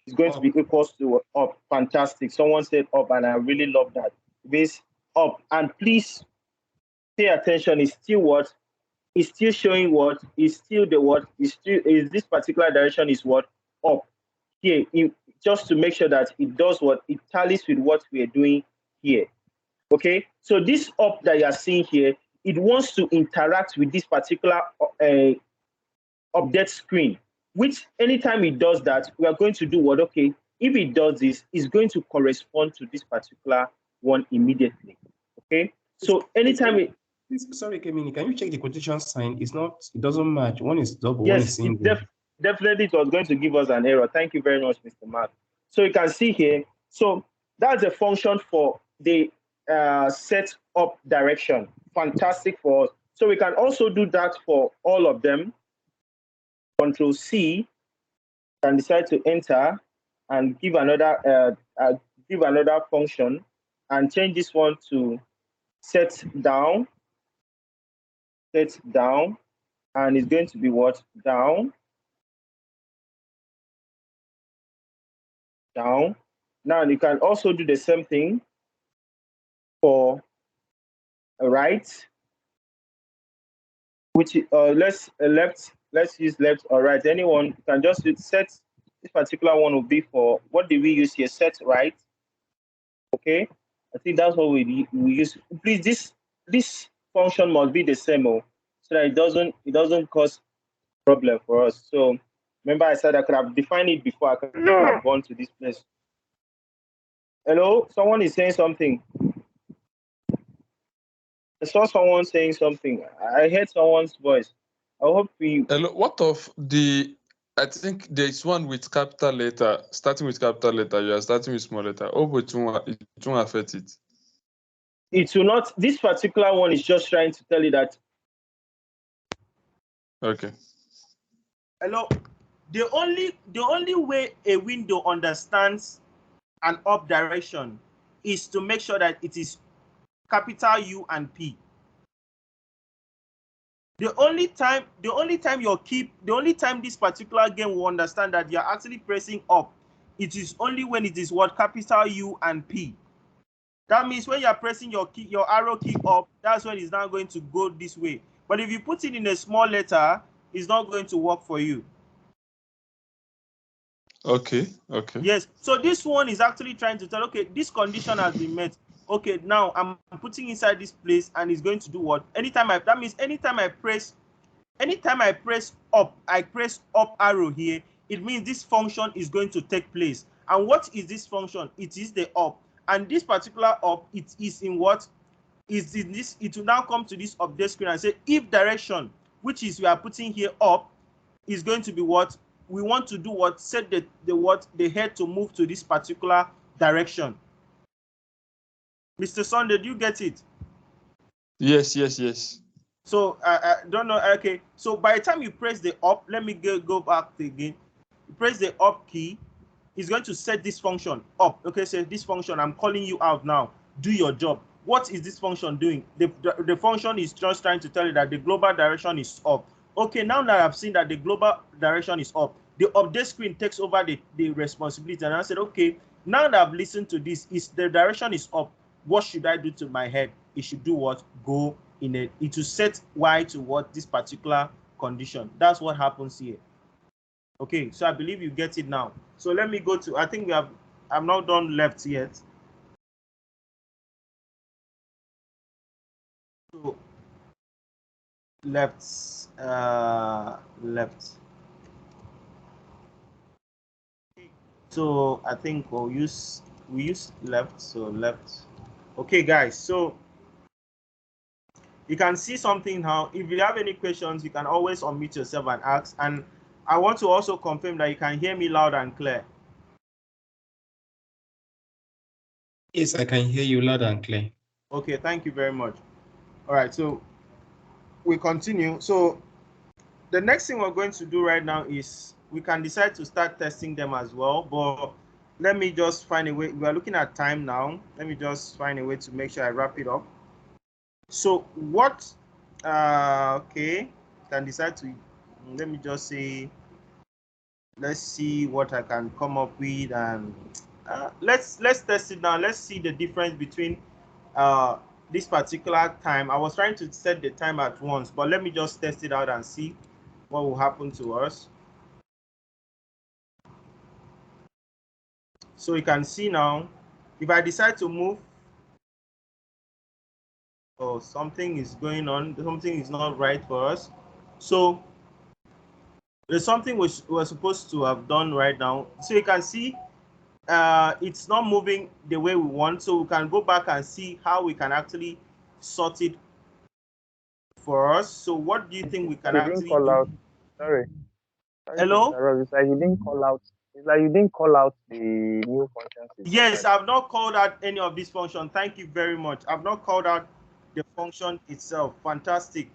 It's going to be equals to what? Up. Fantastic. Someone said up, and I really love that. It means up. And please pay attention. It's still what? It's still showing what? It's still the what? Is this particular direction is what? Up. Here, just to make sure that it does what? It tallies with what we are doing here. Okay, so this up that you are seeing here, it wants to interact with this particular update screen, which anytime it does that, we are going to do what? Okay, if it does this, it's going to correspond to this particular one immediately. Okay, so anytime it. Sorry, Kemini, can you check the quotation sign? It doesn't match. One is double, yes, one is single. Definitely it was going to give us an error. Thank you very much, Mr. Mark. So you can see here, so that's a function for the set up direction. Fantastic for us. So we can also do that for all of them. Control C and decide to enter and give another function and change this one to set down, and it's going to be what? Down. Now you can also do the same thing for right, which let's use left or right. Anyone can just set. This particular one will be for, what did we use here? Set right. Okay, I think that's what we use. Please, this function must be the same, so that it doesn't cause problem for us. So remember, I said I could have defined it before I could have gone to this place. Hello, someone is saying something. I saw someone saying something. I heard someone's voice. I hope we. Hello, what of the? I think there's one with capital letter, starting with capital letter. You are starting with small letter. Oh, it won't affect it. It will not. This particular one is just trying to tell you that. Okay. Hello. The only way a window understands an up direction is to make sure that it is capital U and P. The only time this particular game will understand that you're actually pressing up, it is only when it is what? Capital U and P. That means when you're pressing your arrow key up, that's when it's now going to go this way. But if you put it in a small letter, it's not going to work for you. Okay. Yes. So this one is actually trying to tell, okay, this condition has been met. Okay, now I'm putting inside this place, and it's going to do what? Anytime I press up arrow here, it means this function is going to take place. And what is this function? It is the up. and this particular up, it is in what is in this. It will now come to this update screen and say if direction, which is we are putting here up, is going to be what we want to do, what set the head to move to this particular direction. Mr. Sunday, do you get it? Yes, yes, yes. So I don't know. Okay, so by the time you press the up, let me go back again. You press the up key, it's going to set this function up. Okay, so this function, I'm calling you out now. Do your job. What is this function doing? The function is just trying to tell you that the global direction is up. Okay, now that I've seen that the global direction is up, the update screen takes over the responsibility. And I said, okay, now that I've listened to this, is the direction is up. What should I do to my head? It should do what? Go in it. It will set Y to what? This particular condition. That's what happens here. Okay, so I believe you get it now. So let me go to, I think I'm not done left yet. So left. So I think we use left, so left. Okay, guys, so you can see something now. If you have any questions, you can always unmute yourself and ask. And I want to also confirm that you can hear me loud and clear. Yes, I can hear you loud and clear. Okay, thank you very much. All right, so we continue. So the next thing we're going to do right now is we can decide to start testing them as well, but let me just find a way. We are looking at time now. Let me just find a way to make sure I wrap it up. So what, okay, can decide to, let me just say, let's see what I can come up with, and let's test it now. Let's see the difference between this particular time. I was trying to set the time at once, but let me just test it out and see what will happen to us. So you can see now, if I decide to move, oh, something is going on, something is not right for us. So there's something we're supposed to have done right now. So you can see it's not moving the way we want. So we can go back and see how we can actually sort it for us. So what do you think we can actually call do? out. Sorry. Hello? It's like you didn't call out. It's like you didn't call out the new functions. Yes, I've not called out any of these functions. Thank you very much. I've not called out the function itself. Fantastic.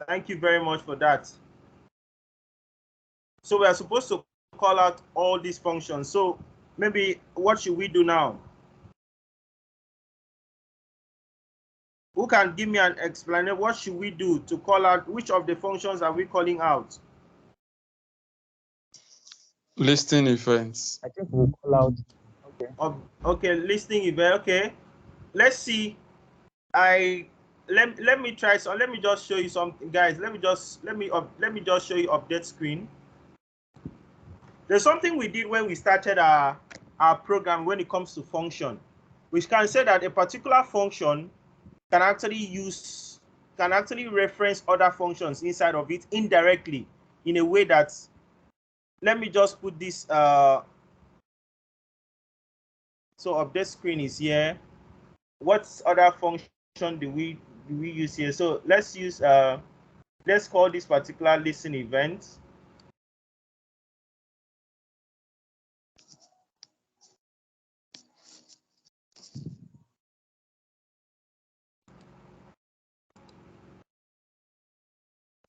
Thank you very much for that. So we are supposed to call out all these functions. So maybe what should we do now? Who can give me an explanation? What should we do to call out? Which of the functions are we calling out? Listing events. I think we'll call out. Okay. Okay, listing event. Okay, let's see. Let me try. So let me just show you something, guys. Let me just show you update screen. There's something we did when we started our program when it comes to function, which can say that a particular function can actually reference other functions inside of it indirectly in a way that, let me just put this, so update screen is here. What other function do we use here? So let's use, let's call this particular listen event.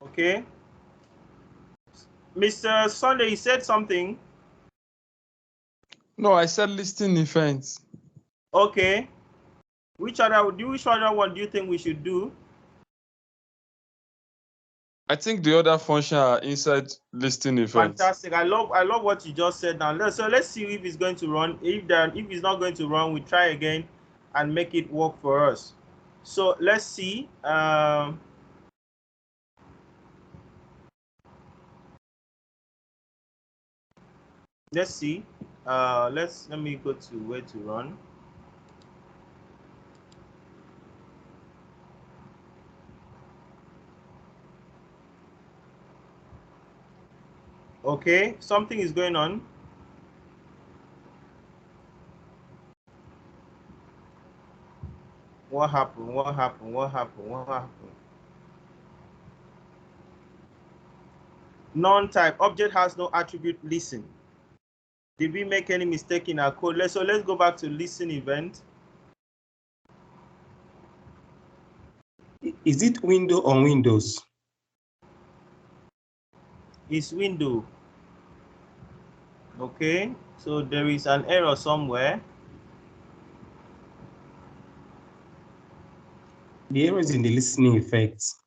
Okay. Mr. Sunday, you said something. No, I said listing events. Okay. Which other one do you think we should do? I think the other function are inside listing events. Fantastic. I love what you just said now. So let's see if it's going to run. If it's not going to run, we try again and make it work for us. So let's see. Let's see. Let me go to where to run. Okay, something is going on. What happened? What happened? What happened? What happened? Non-type object has no attribute listen. Did we make any mistake in our code? Let's go back to listen event. Is it window on Windows? It's window. Okay, so there is an error somewhere. The error is in the listening effects.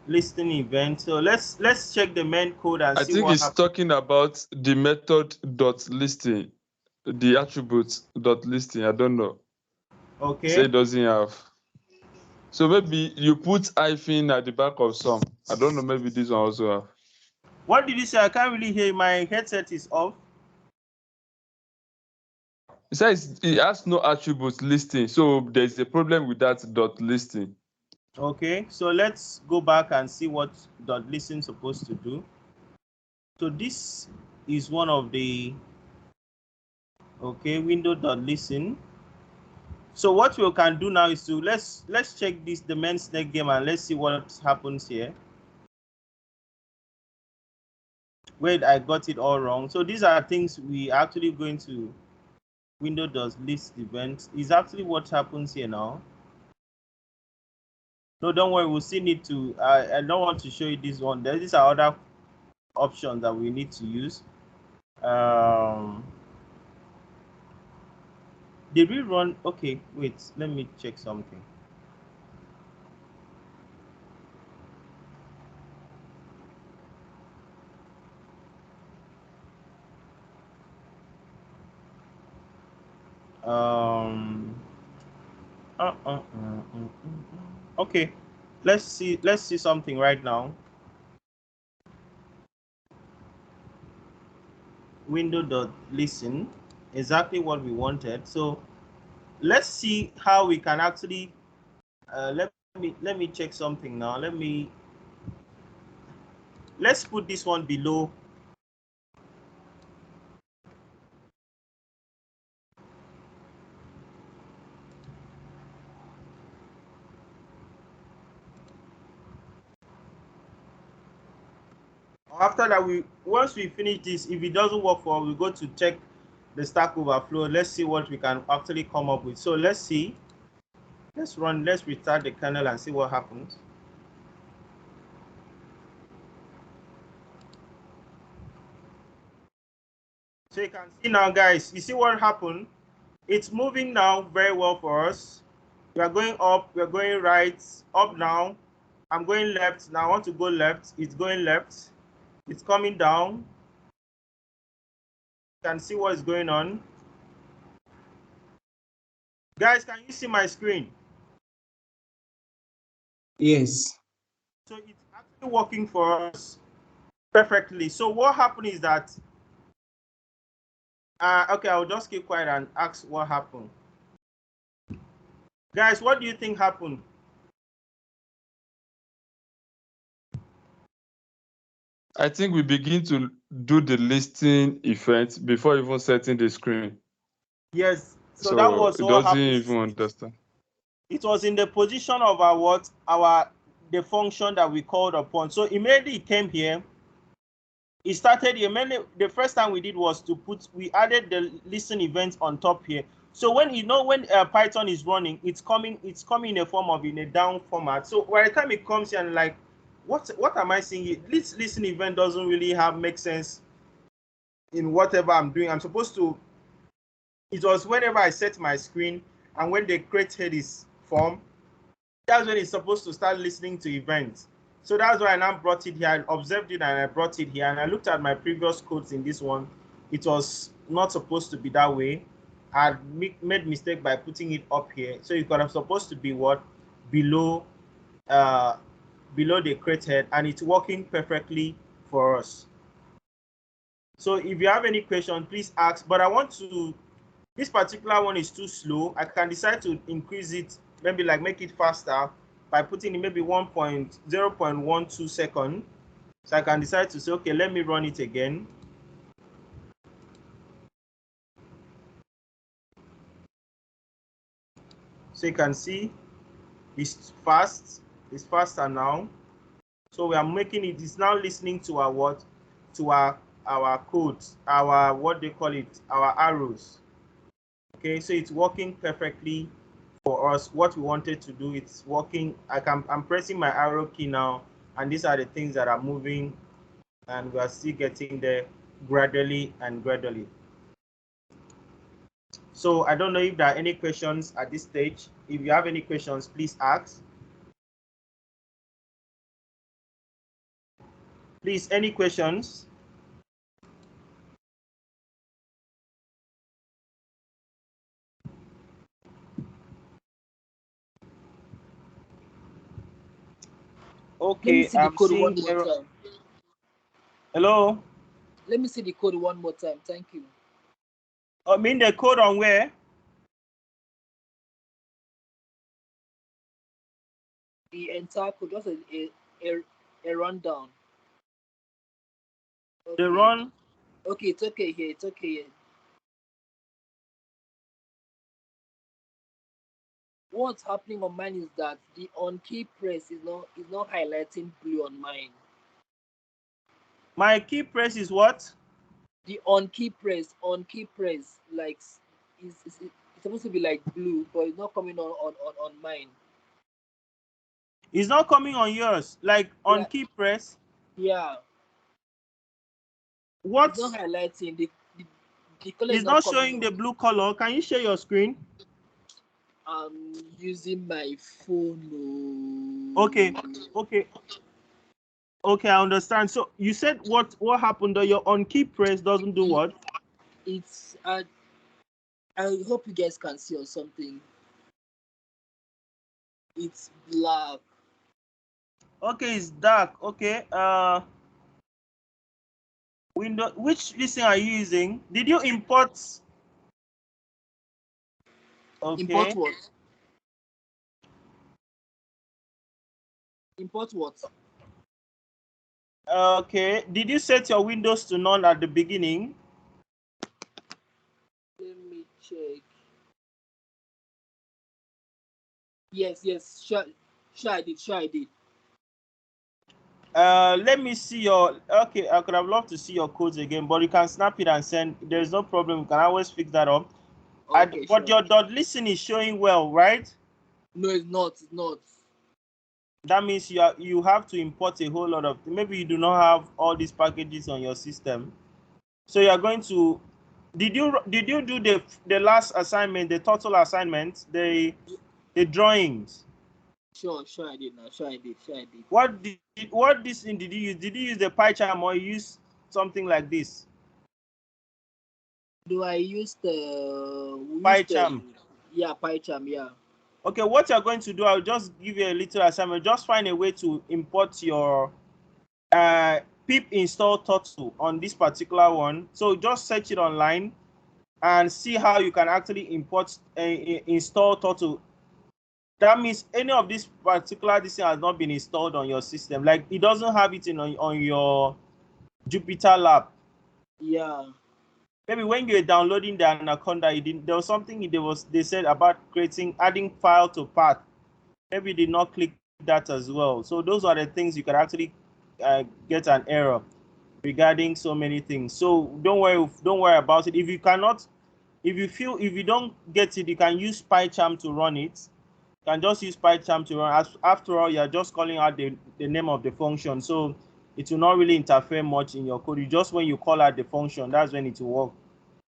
Listening event. So let's check the main code and I see think what it's happens. talking about the method dot listing, the attributes dot listing. I don't know. Okay. Say it doesn't have. So maybe you put hyphen at the back of some. I don't know. Maybe this one also have. What did you say? I can't really hear. My headset is off. It says it has no attributes listing, so there's a problem with that dot listing. Okay, so let's go back and see what dot listen is supposed to do. So this is one of the window dot listen. So what we can do now is to let's check the main snake game and let's see what happens here. Wait, I got it all wrong. So these are things we are actually going to window does list event is actually what happens here now. No, don't worry, we'll still need to I don't want to show you this one. These are other options that we need to use. Did we run? Okay, wait, let me check something. Okay, let's see something right now. Window.listen, exactly what we wanted. So let's see how we can actually let me check something now. Let's put this one below. After that, once we finish this, if it doesn't work for us, we go to check the Stack Overflow. Let's see what we can actually come up with. So let's see. Let's restart the kernel and see what happens. So you can see now, guys, you see what happened? It's moving now very well for us. We are going up, we're going right, up now. I'm going left. Now I want to go left. It's going left. It's coming down. You can see what is going on. Guys, can you see my screen? Yes. So it's actually working for us perfectly. So what happened is that, okay, I'll just keep quiet and ask what happened. Guys, what do you think happened? I think we begin to do the listing event before even setting the screen. Yes, so that was it what doesn't happened. even understand. It was in the position of the function that we called upon. So immediately it came here. It started here. Mainly, the first time we did was we added the listen event on top here. So when Python is running, it's coming in a form of in a down format. So by the time it comes here and like, what am I seeing? This listen event doesn't really make sense in whatever I'm doing. I'm supposed to. It was whenever I set my screen and when the crate head is formed, that's when it's supposed to start listening to events. So that's why I now brought it here. I observed it and I brought it here. And I looked at my previous codes in this one. It was not supposed to be that way. I made mistake by putting it up here. So it was supposed to be what? Below the crate head, and it's working perfectly for us. So if you have any question, please ask. But this particular one is too slow. I can decide to increase it, maybe like make it faster by putting in maybe 0.12 seconds. So I can decide to say, okay, let me run it again. So you can see it's fast. It's faster now. So we are making it. It's now listening to our what? To our codes, our what they call it, our arrows. Okay, so it's working perfectly for us. What we wanted to do, it's working. I'm pressing my arrow key now, and these are the things that are moving, and we are still getting there gradually and gradually. So I don't know if there are any questions at this stage. If you have any questions, please ask. Please, any questions? Let me Okay, see the I'm code seeing one more error. time. Hello? Let me see the code one more time. Thank you. I mean the code on where? The entire code, just a rundown. The Okay. run? Okay, it's okay here. It's okay here. What's happening on mine is that the on key press is not highlighting blue on mine. My key press is what? The on key press, like it's supposed to be like blue, but it's not coming on mine. It's not coming on yours, like on Yeah. key press. Yeah. What? It's not highlighting the color. It's Is not coming showing on. the blue color. Can you share your screen? I'm using my phone. Okay. Okay, I understand. So you said what happened though? Your on key press doesn't do what? It's I hope you guys can see or something. It's black. Okay, it's dark. Okay. Window. Which listing are you using? Did you import? Okay. Import what? Import what? Okay. Did you set your windows to none at the beginning? Let me check. Yes. Sure I did. Let me see your. Okay, I could have loved to see your codes again, but you can snap it and send. There's no problem. You can always fix that up. Okay, But sure. your dot listen is showing well, right? No, it's not. It's not. That means you have to import a whole lot of. Maybe you do not have all these packages on your system. So you are going to. Did you do the last assignment, the total assignment, the drawings? Sure I did now. Sure I did. What this thing did you use? Did you use the PyCharm or you use something like this? Do I use the PyCharm? Yeah, PyCharm, yeah. Okay, what you're going to do, I'll just give you a little assignment. Just find a way to import your pip install turtle on this particular one. So just search it online and see how you can actually import install turtle. That means any of this particular this thing has not been installed on your system. Like it doesn't have it on your Jupyter Lab. Yeah. Maybe when you were downloading the Anaconda, there was something they said about adding file to path. Maybe you did not click that as well. So those are the things you can actually get an error regarding so many things. So don't worry about it. If you don't get it, you can use PyCharm to run it. You can just use PyCharm to run. After all, you're just calling out the name of the function. So it will not really interfere much in your code. Just when you call out the function, that's when it will work.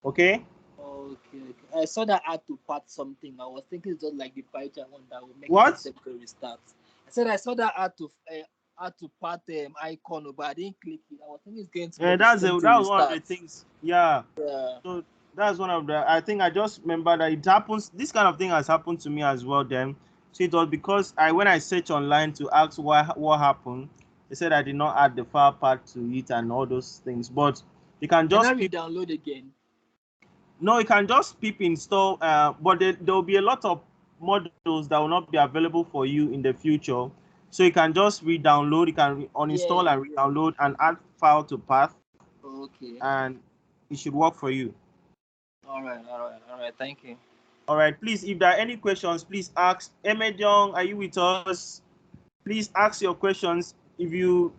Okay? Okay. I saw that I had to part something. I was thinking it's just like the PyCharm one that will make What? the system restart. I saw that I had to part icon, but I didn't click it. I was thinking it's going to make the system that was one of the things. Yeah. Yeah. So that's one of the. I think I just remember that it happens. This kind of thing has happened to me as well. Then, so it was because when I searched online to ask what happened, they said I did not add the file path to it and all those things. But you can just download again. No, you can just pip install. But there will be a lot of modules that will not be available for you in the future. So you can just re-download. You can uninstall and re-download and add file to path. Okay. And it should work for you. All right. Thank you. All right, please, if there are any questions, please ask. Emejong, are you with us? Please ask your questions. If you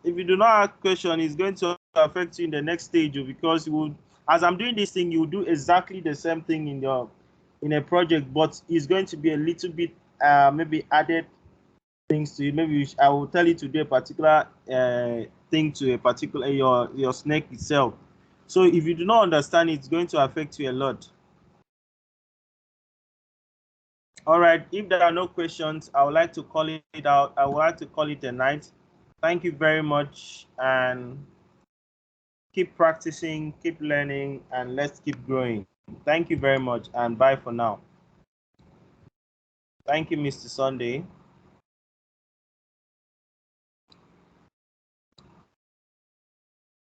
do not ask question, it's going to affect you in the next stage, because you would, as I'm doing this thing, you will do exactly the same thing in a project, but it's going to be a little bit maybe added things to it. Maybe I will tell you to do a particular thing to a particular your snake itself. So if you do not understand, it's going to affect you a lot. All right, if there are no questions, I would like to call it out. I would like to call it a night. Thank you very much, and keep practicing, keep learning, and let's keep growing. Thank you very much, and bye for now. Thank you, Mr. Sunday.